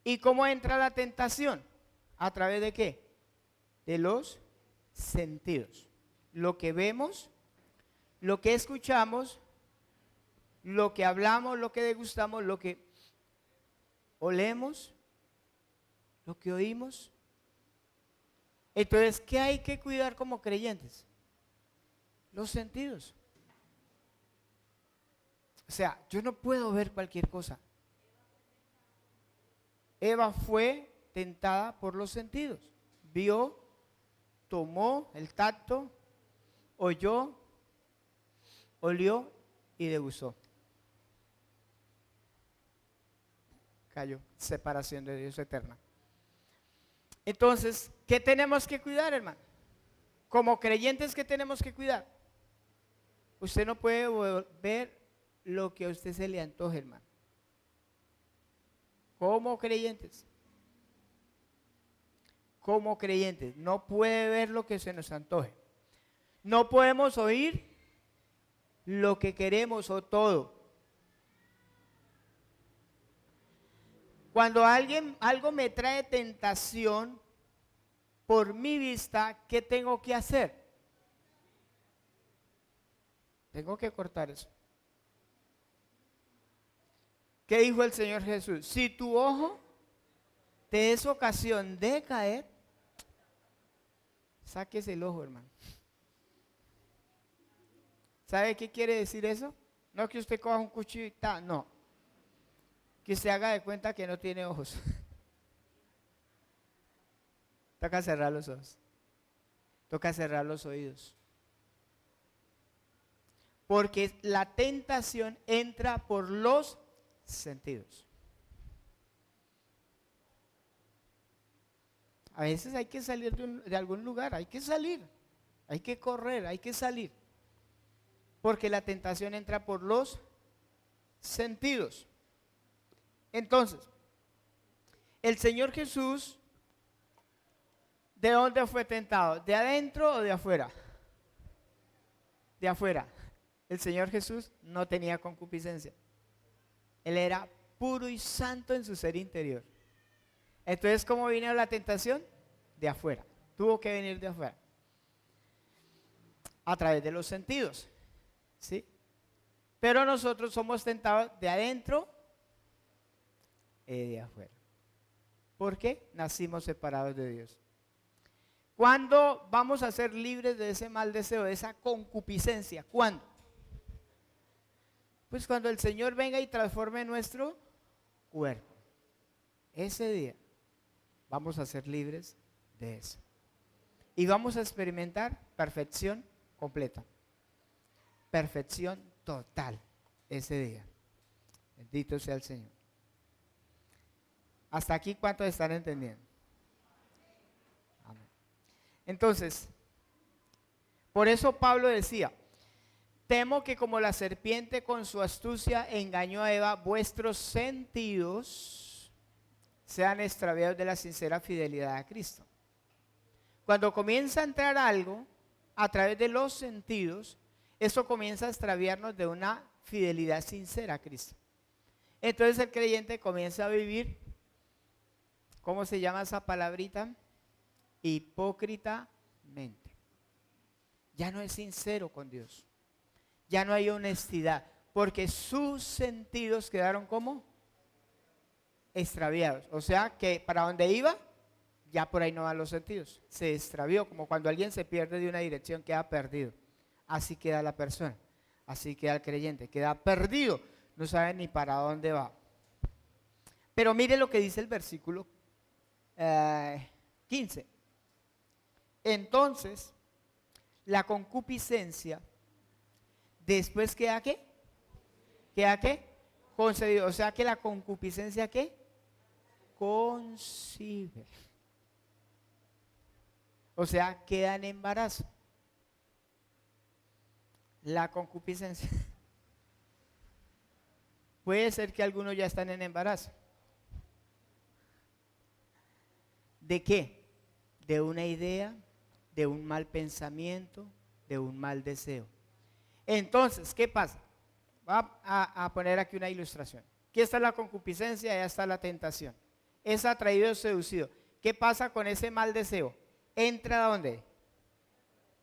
Speaker 2: ¿Y cómo entra la tentación? ¿A través de qué? De los sentidos. Lo que vemos, lo que escuchamos, lo que hablamos, lo que degustamos, lo que olemos, lo que oímos. Entonces, ¿qué hay que cuidar como creyentes? Los sentidos. O sea, yo no puedo ver cualquier cosa. Eva fue tentada por los sentidos. Vio, tomó el tacto, oyó, olió y degustó. Cayó. Separación de Dios eterna. Entonces, ¿qué tenemos que cuidar, hermano? Como creyentes, ¿qué tenemos que cuidar? Usted no puede ver lo que a usted se le antoje, hermano. Como creyentes, no puede ver lo que se nos antoje. No podemos oír lo que queremos o todo. Cuando algo me trae tentación por mi vista, ¿qué tengo que hacer? Tengo que cortar eso. ¿Qué dijo el Señor Jesús? Si tu ojo te es ocasión de caer, saques el ojo, hermano. ¿Sabe qué quiere decir eso? No que usted coja un cuchillo y tal, no. Que usted haga de cuenta que no tiene ojos. Toca cerrar los ojos. Toca cerrar los oídos. Porque la tentación entra por los sentidos. A veces hay que salir de algún lugar, hay que salir, hay que correr, hay que salir. Porque la tentación entra por los sentidos. Entonces, el Señor Jesús, ¿de dónde fue tentado? ¿De adentro o de afuera? De afuera. El Señor Jesús no tenía concupiscencia. Él era puro y santo en su ser interior. Entonces, ¿cómo vino la tentación? De afuera. Tuvo que venir de afuera. A través de los sentidos. ¿Sí? Pero nosotros somos tentados de adentro y de afuera. ¿Por qué? Nacimos separados de Dios. ¿Cuándo vamos a ser libres de ese mal deseo, de esa concupiscencia? ¿Cuándo? Pues cuando el Señor venga y transforme nuestro cuerpo. Ese día vamos a ser libres de eso. Y vamos a experimentar perfección completa. perfección total ese día. Bendito sea el Señor. Hasta aquí, ¿cuántos están entendiendo? Amén. Entonces, por eso Pablo decía: temo que como la serpiente con su astucia engañó a Eva, vuestros sentidos sean extraviados de la sincera fidelidad a Cristo. Cuando comienza a entrar algo a través de los sentidos, eso comienza a extraviarnos de una fidelidad sincera a Cristo. Entonces el creyente comienza a vivir, ¿cómo se llama esa palabrita? Hipócritamente. Ya no es sincero con Dios. Ya no hay honestidad, porque sus sentidos quedaron como extraviados. O sea que para donde iba, ya por ahí no van los sentidos. Se extravió, como cuando alguien se pierde de una dirección, queda perdido. Así queda la persona, así queda el creyente, queda perdido, no sabe ni para dónde va. Pero mire lo que dice el versículo 15. Entonces, la concupiscencia, después queda ¿qué? ¿Queda qué? Concebido. O sea que la concupiscencia ¿qué? Concibe. O sea, queda en embarazo. La concupiscencia. Puede ser que algunos ya están en embarazo. ¿De qué? De una idea, de un mal pensamiento, de un mal deseo. Entonces, ¿qué pasa? Voy a poner aquí una ilustración. Aquí está la concupiscencia, allá está la tentación. Es atraído, seducido. ¿Qué pasa con ese mal deseo? ¿Entra a dónde?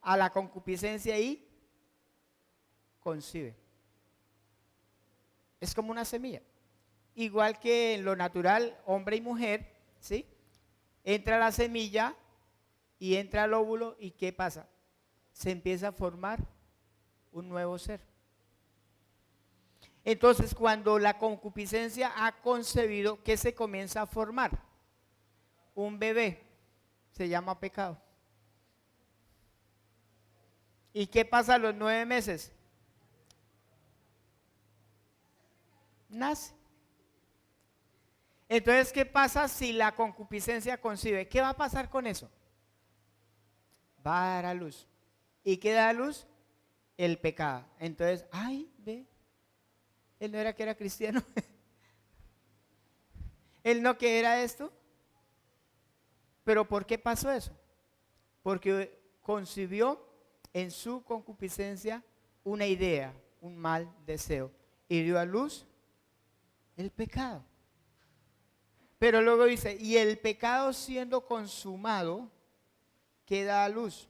Speaker 2: A la concupiscencia y concibe. Es como una semilla. Igual que en lo natural, hombre y mujer, ¿sí? Entra la semilla y entra el óvulo, y ¿qué pasa? Se empieza a formar un nuevo ser. Entonces, cuando la concupiscencia ha concebido, ¿qué se comienza a formar? Un bebé. Se llama pecado. ¿Y qué pasa a los 9 meses? Nace. Entonces, ¿qué pasa si la concupiscencia concibe? ¿Qué va a pasar con eso? Va a dar a luz. ¿Y qué da a luz? El pecado. Entonces, ay, ve, él no era que era cristiano. Él no que era esto. Pero ¿por qué pasó eso? Porque concibió en su concupiscencia una idea, un mal deseo, y dio a luz el pecado. Pero luego dice, y el pecado siendo consumado, ¿qué da a luz?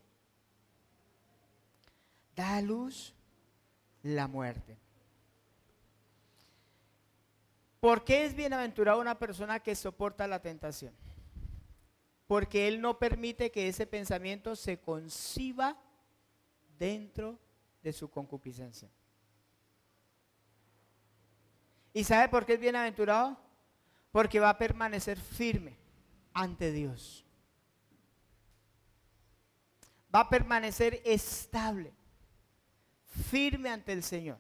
Speaker 2: Da a luz la muerte. ¿Por qué es bienaventurada una persona que soporta la tentación? Porque él no permite que ese pensamiento se conciba dentro de su concupiscencia. ¿Y sabe por qué es bienaventurado? Porque va a permanecer firme ante Dios. Va a permanecer estable, firme ante el Señor.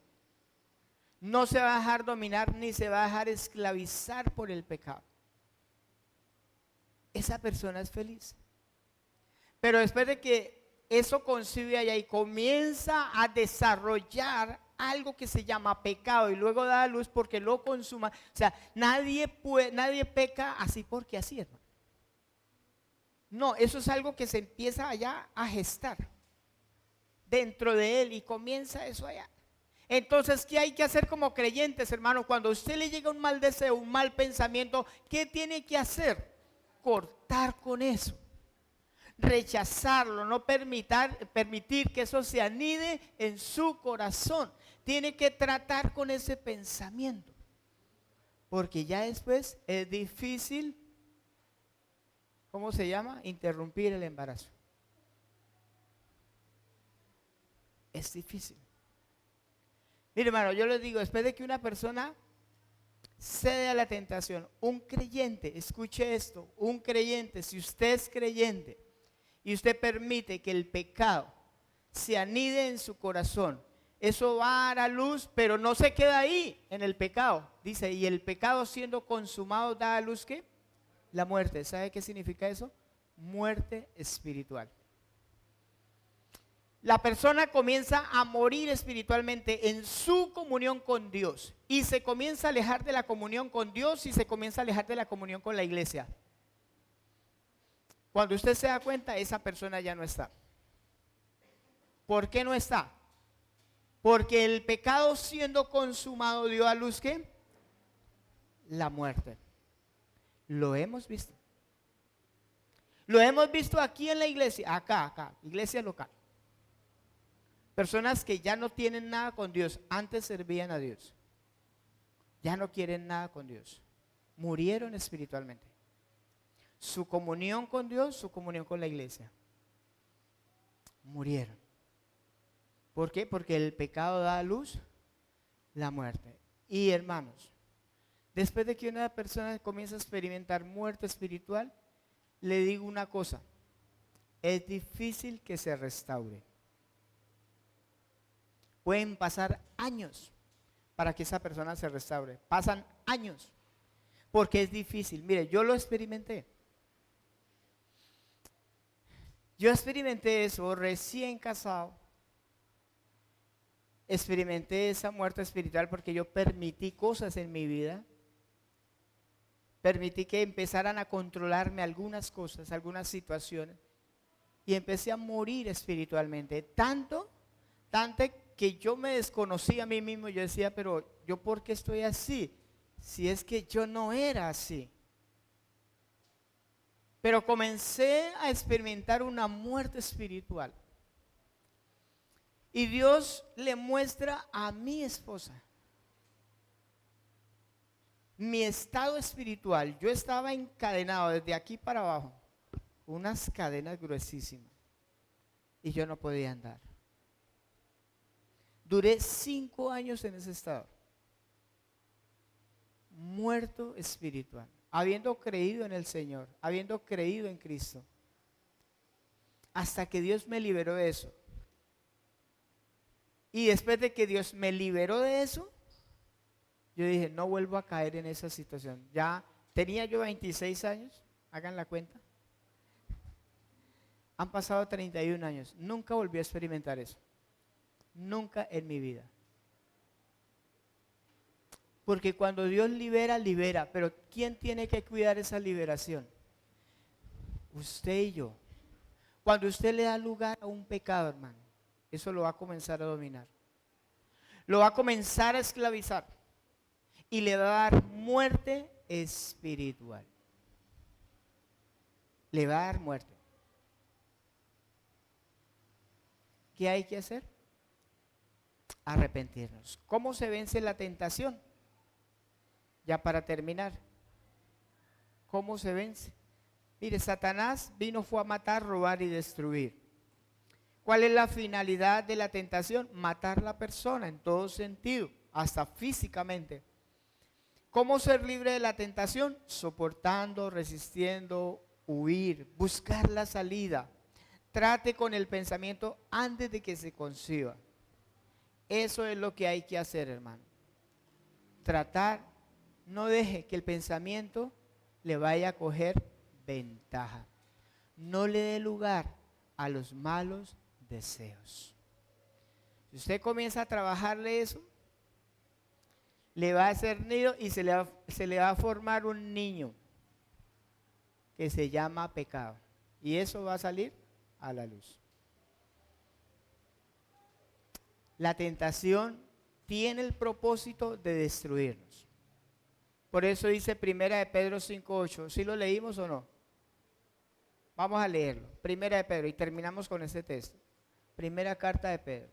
Speaker 2: No se va a dejar dominar ni se va a dejar esclavizar por el pecado. Esa persona es feliz. Pero después de que eso concibe allá y comienza a desarrollar algo que se llama pecado y luego da a luz porque lo consuma, o sea, nadie peca así porque así, hermano. No, eso es algo que se empieza allá a gestar dentro de él y comienza eso allá. Entonces, ¿qué hay que hacer como creyentes, hermano? Cuando a usted le llega un mal deseo, un mal pensamiento, ¿qué tiene que hacer? Cortar con eso, rechazarlo, no permitir que eso se anide en su corazón. Tiene que tratar con ese pensamiento, porque ya después es difícil, ¿cómo se llama? Interrumpir el embarazo. Es difícil. Mire, hermano, yo les digo, después de que una persona cede a la tentación, un creyente, escuche esto, un creyente, si usted es creyente y usted permite que el pecado se anide en su corazón, eso va a dar luz, pero no se queda ahí en el pecado. Dice, y el pecado siendo consumado da a luz ¿qué? La muerte. ¿Sabe qué significa eso? Muerte espiritual. La persona comienza a morir espiritualmente en su comunión con Dios y se comienza a alejar de la comunión con Dios y se comienza a alejar de la comunión con la iglesia. Cuando usted se da cuenta, esa persona ya no está. ¿Por qué no está? Porque el pecado siendo consumado dio a luz ¿qué? La muerte. Lo hemos visto. Lo hemos visto aquí en la iglesia, acá, iglesia local. Personas que ya no tienen nada con Dios, antes servían a Dios. Ya no quieren nada con Dios. Murieron espiritualmente. Su comunión con Dios, su comunión con la iglesia. Murieron. ¿Por qué? Porque el pecado da a luz la muerte. Y hermanos, después de que una persona comienza a experimentar muerte espiritual, le digo una cosa, es difícil que se restaure. Pueden pasar años para que esa persona se restaure. Pasan años, porque es difícil. Mire, yo lo experimenté. Yo experimenté eso recién casado. Experimenté esa muerte espiritual porque yo permití cosas en mi vida. Permití que empezaran a controlarme algunas cosas, algunas situaciones. Y empecé a morir espiritualmente. Tanto que yo me desconocí a mí mismo. Yo decía, pero ¿yo por qué estoy así? Si es que yo no era así. Pero comencé a experimentar una muerte espiritual. Y Dios le muestra a mi esposa mi estado espiritual. Yo estaba encadenado desde aquí para abajo, unas cadenas gruesísimas, y yo no podía andar. Duré 5 años en ese estado, muerto espiritual, habiendo creído en el Señor, habiendo creído en Cristo, hasta que Dios me liberó de eso. Y después de que Dios me liberó de eso, yo dije, no vuelvo a caer en esa situación. Ya tenía yo 26 años, hagan la cuenta. Han pasado 31 años, nunca volví a experimentar eso. Nunca en mi vida. Porque cuando Dios libera, libera. Pero ¿quién tiene que cuidar esa liberación? Usted y yo. Cuando usted le da lugar a un pecado, hermano, eso lo va a comenzar a dominar. Lo va a comenzar a esclavizar. Y le va a dar muerte espiritual. Le va a dar muerte. ¿Qué hay que hacer? Arrepentirnos. ¿Cómo se vence la tentación? Ya para terminar. ¿Cómo se vence? Mire, Satanás fue a matar, robar y destruir. ¿Cuál es la finalidad de la tentación? Matar a la persona en todo sentido, hasta físicamente. ¿Cómo ser libre de la tentación? Soportando, resistiendo, huir, buscar la salida. Trate con el pensamiento antes de que se conciba. Eso es lo que hay que hacer, hermano. Tratar, no deje que el pensamiento le vaya a coger ventaja. No le dé lugar a los malos deseos. Si usted comienza a trabajarle eso, le va a hacer nido y se le va a formar un niño que se llama pecado. Y eso va a salir a la luz. La tentación tiene el propósito de destruirnos. Por eso dice Primera de Pedro 5:8. ¿Sí lo leímos o no? Vamos a leerlo. Primera de Pedro y terminamos con este texto. Primera carta de Pedro,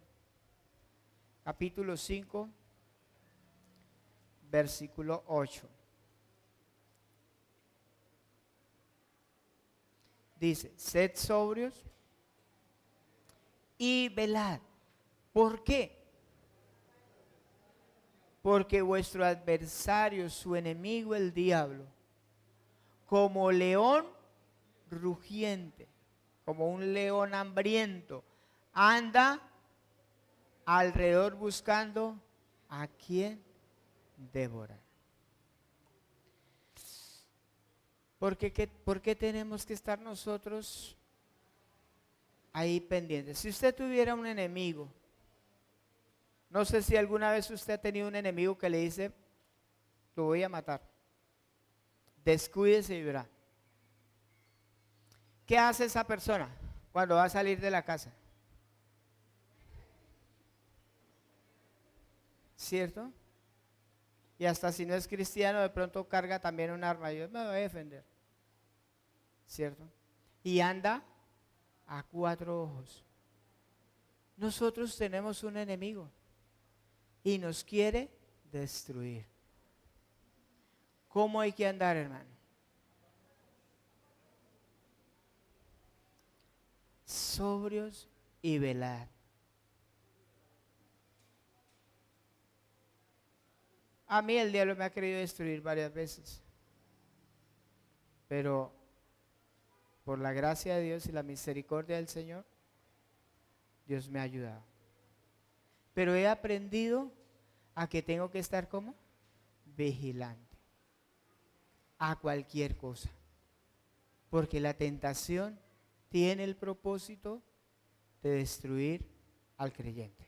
Speaker 2: capítulo 5, versículo 8. Dice, sed sobrios y velad. ¿Por qué? Porque vuestro adversario, su enemigo el diablo, como león rugiente, como un león hambriento, anda alrededor buscando a quién devorar. ¿Por qué tenemos que estar nosotros ahí pendientes? Si usted tuviera un enemigo, no sé si alguna vez usted ha tenido un enemigo que le dice, lo voy a matar, descuídese y verá. ¿Qué hace esa persona cuando va a salir de la casa? ¿Cierto? Y hasta si no es cristiano, de pronto carga también un arma. Yo me voy a defender. ¿Cierto? Y anda a cuatro ojos. Nosotros tenemos un enemigo y nos quiere destruir. ¿Cómo hay que andar, hermano? Sobrios y velar. A mí el diablo me ha querido destruir varias veces, pero por la gracia de Dios y la misericordia del Señor, Dios me ha ayudado. Pero he aprendido a que tengo que estar como vigilante a cualquier cosa, porque la tentación tiene el propósito de destruir al creyente.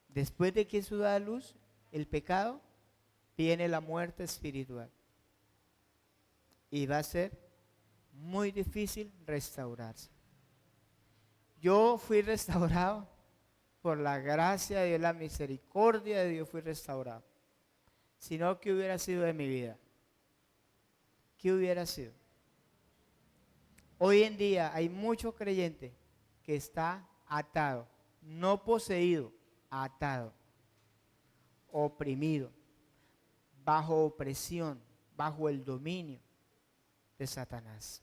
Speaker 2: Después de que eso da luz, el pecado, viene la muerte espiritual. Y va a ser muy difícil restaurarse. Yo fui restaurado por la gracia de Dios, la misericordia de Dios, fui restaurado. Si no, ¿qué hubiera sido de mi vida? ¿Qué hubiera sido? Hoy en día hay mucho creyente que está atado, no poseído, atado, oprimido, bajo opresión, bajo el dominio de Satanás.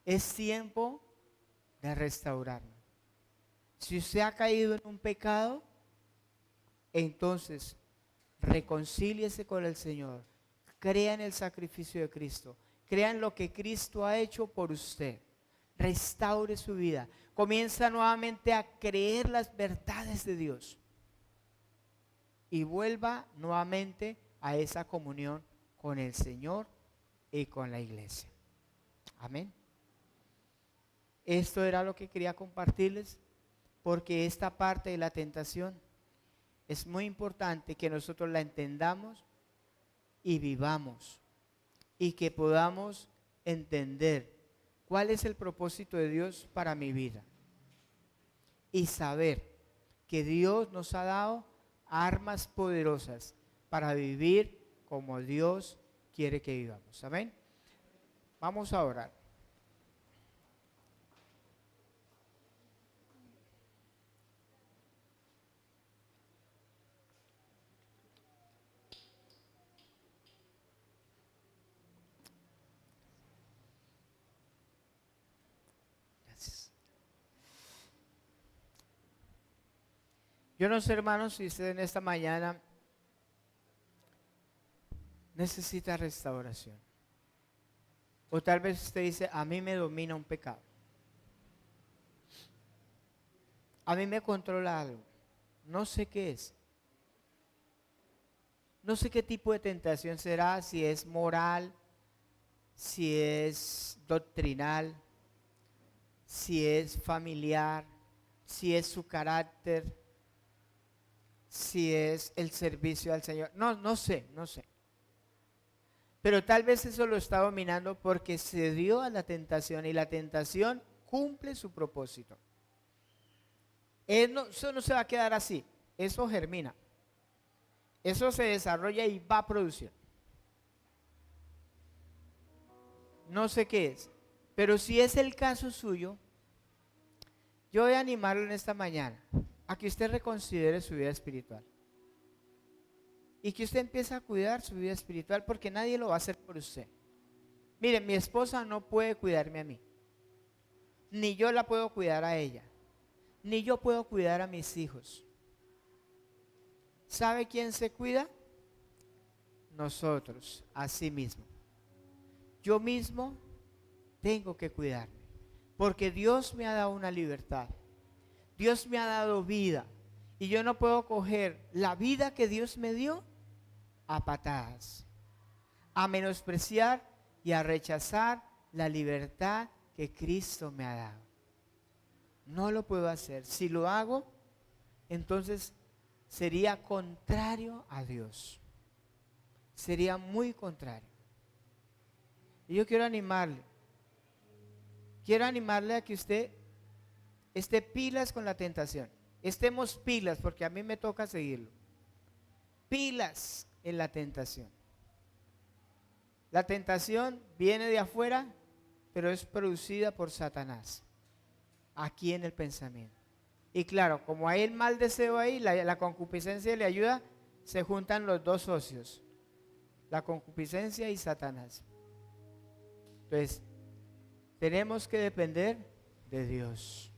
Speaker 2: Es tiempo de restaurarnos. Si usted ha caído en un pecado, entonces reconcíliese con el Señor, crea en el sacrificio de Cristo, crea en lo que Cristo ha hecho por usted, restaure su vida, comienza nuevamente a creer las verdades de Dios y vuelva nuevamente a esa comunión con el Señor y con la iglesia. Amén. Esto era lo que quería compartirles, porque esta parte de la tentación es muy importante que nosotros la entendamos y vivamos, y que podamos entender cuál es el propósito de Dios para mi vida, y saber que Dios nos ha dado armas poderosas para vivir como Dios quiere que vivamos. Amén. Vamos a orar. Yo no sé, hermanos, si usted en esta mañana necesita restauración. O tal vez usted dice, a mí me domina un pecado. A mí me controla algo. No sé qué es. No sé qué tipo de tentación será, si es moral, si es doctrinal, si es familiar, si es su carácter, si es el servicio al Señor. No sé. Pero tal vez eso lo está dominando porque se dio a la tentación y la tentación cumple su propósito. Eso no se va a quedar así, eso germina, eso se desarrolla y va a producir. No sé qué es, pero si es el caso suyo, yo voy a animarlo en esta mañana a que usted reconsidere su vida espiritual y que usted empiece a cuidar su vida espiritual, porque nadie lo va a hacer por usted. Miren, mi esposa no puede cuidarme a mí, ni yo la puedo cuidar a ella, ni yo puedo cuidar a mis hijos. ¿Sabe quién se cuida? Nosotros, a sí mismo. Yo mismo tengo que cuidarme, porque Dios me ha dado una libertad. Dios me ha dado vida y yo no puedo coger la vida que Dios me dio a patadas, a menospreciar y a rechazar la libertad que Cristo me ha dado. No lo puedo hacer. Si lo hago, entonces sería contrario a Dios. Sería muy contrario. Y yo quiero animarle a que usted esté pilas con la tentación. Estemos pilas, porque a mí me toca seguirlo. Pilas en la tentación. La tentación viene de afuera, pero es producida por Satanás, aquí en el pensamiento. Y claro, como hay el mal deseo ahí, la concupiscencia le ayuda, se juntan los dos socios, la concupiscencia y Satanás. Entonces, tenemos que depender de Dios,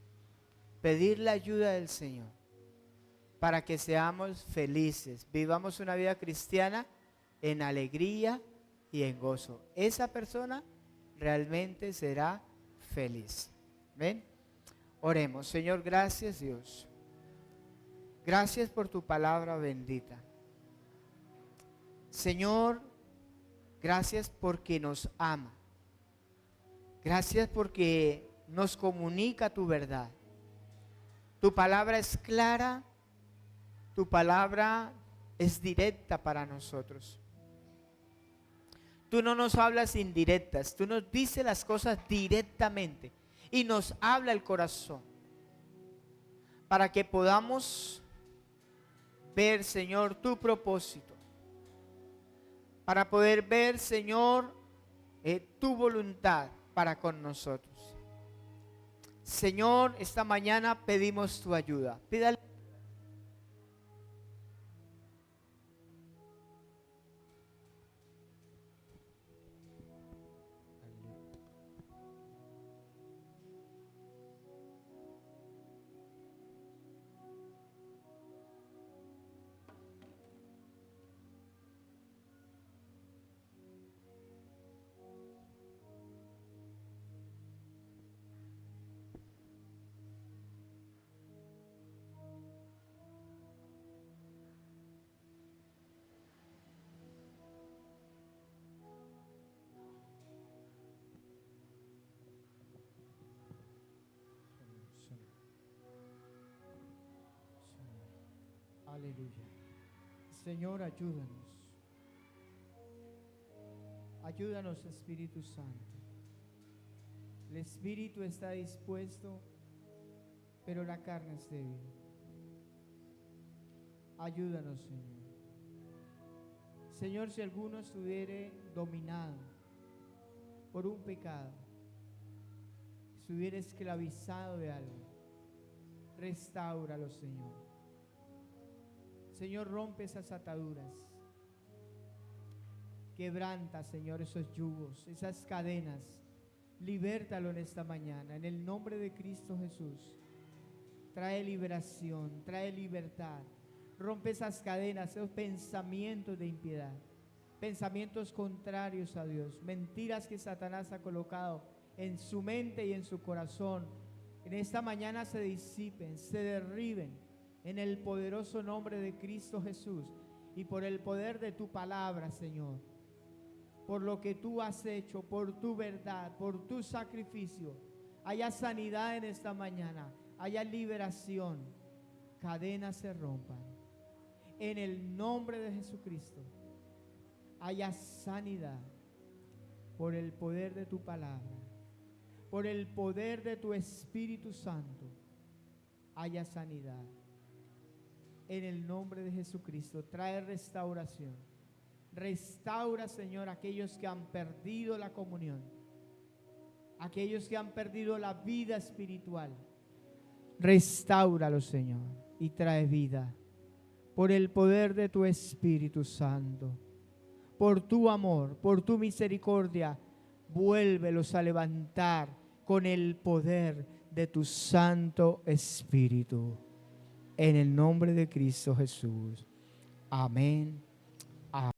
Speaker 2: pedir la ayuda del Señor, para que seamos felices, vivamos una vida cristiana en alegría y en gozo. Esa persona realmente será feliz. ¿Ven? Oremos. Señor, gracias Dios. Gracias por tu palabra bendita. Señor, gracias porque nos ama. Gracias porque nos comunica tu verdad. Tu palabra es clara, tu palabra es directa para nosotros. Tú no nos hablas indirectas, tú nos dices las cosas directamente y nos habla el corazón para que podamos ver, Señor, tu propósito, para poder ver, Señor, tu voluntad para con nosotros. Señor, esta mañana pedimos tu ayuda. Pídale.
Speaker 4: Aleluya. Señor, ayúdanos. Ayúdanos, Espíritu Santo. El espíritu está dispuesto, pero la carne es débil. Ayúdanos, Señor. Señor, si alguno estuviere dominado por un pecado, estuviera esclavizado de algo, restáuralo, Señor. Señor, rompe esas ataduras. Quebranta, Señor, esos yugos, esas cadenas. Libértalo en esta mañana, en el nombre de Cristo Jesús. Trae liberación, trae libertad. Rompe esas cadenas, esos pensamientos de impiedad, pensamientos contrarios a Dios, mentiras que Satanás ha colocado en su mente y en su corazón. En esta mañana se disipen, se derriben en el poderoso nombre de Cristo Jesús y por el poder de tu palabra, Señor. Por lo que tú has hecho, por tu verdad, por tu sacrificio, haya sanidad en esta mañana, haya liberación, cadenas se rompan. En el nombre de Jesucristo, haya sanidad por el poder de tu palabra, por el poder de tu Espíritu Santo, haya sanidad. En el nombre de Jesucristo, trae restauración. Restaura, Señor, aquellos que han perdido la comunión, aquellos que han perdido la vida espiritual. Restáuralo, Señor, y trae vida por el poder de tu Espíritu Santo, por tu amor, por tu misericordia. Vuélvelos a levantar con el poder de tu Santo Espíritu. En el nombre de Cristo Jesús. Amén. Amén.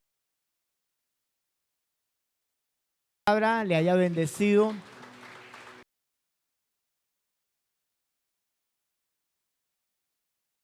Speaker 4: Le haya bendecido.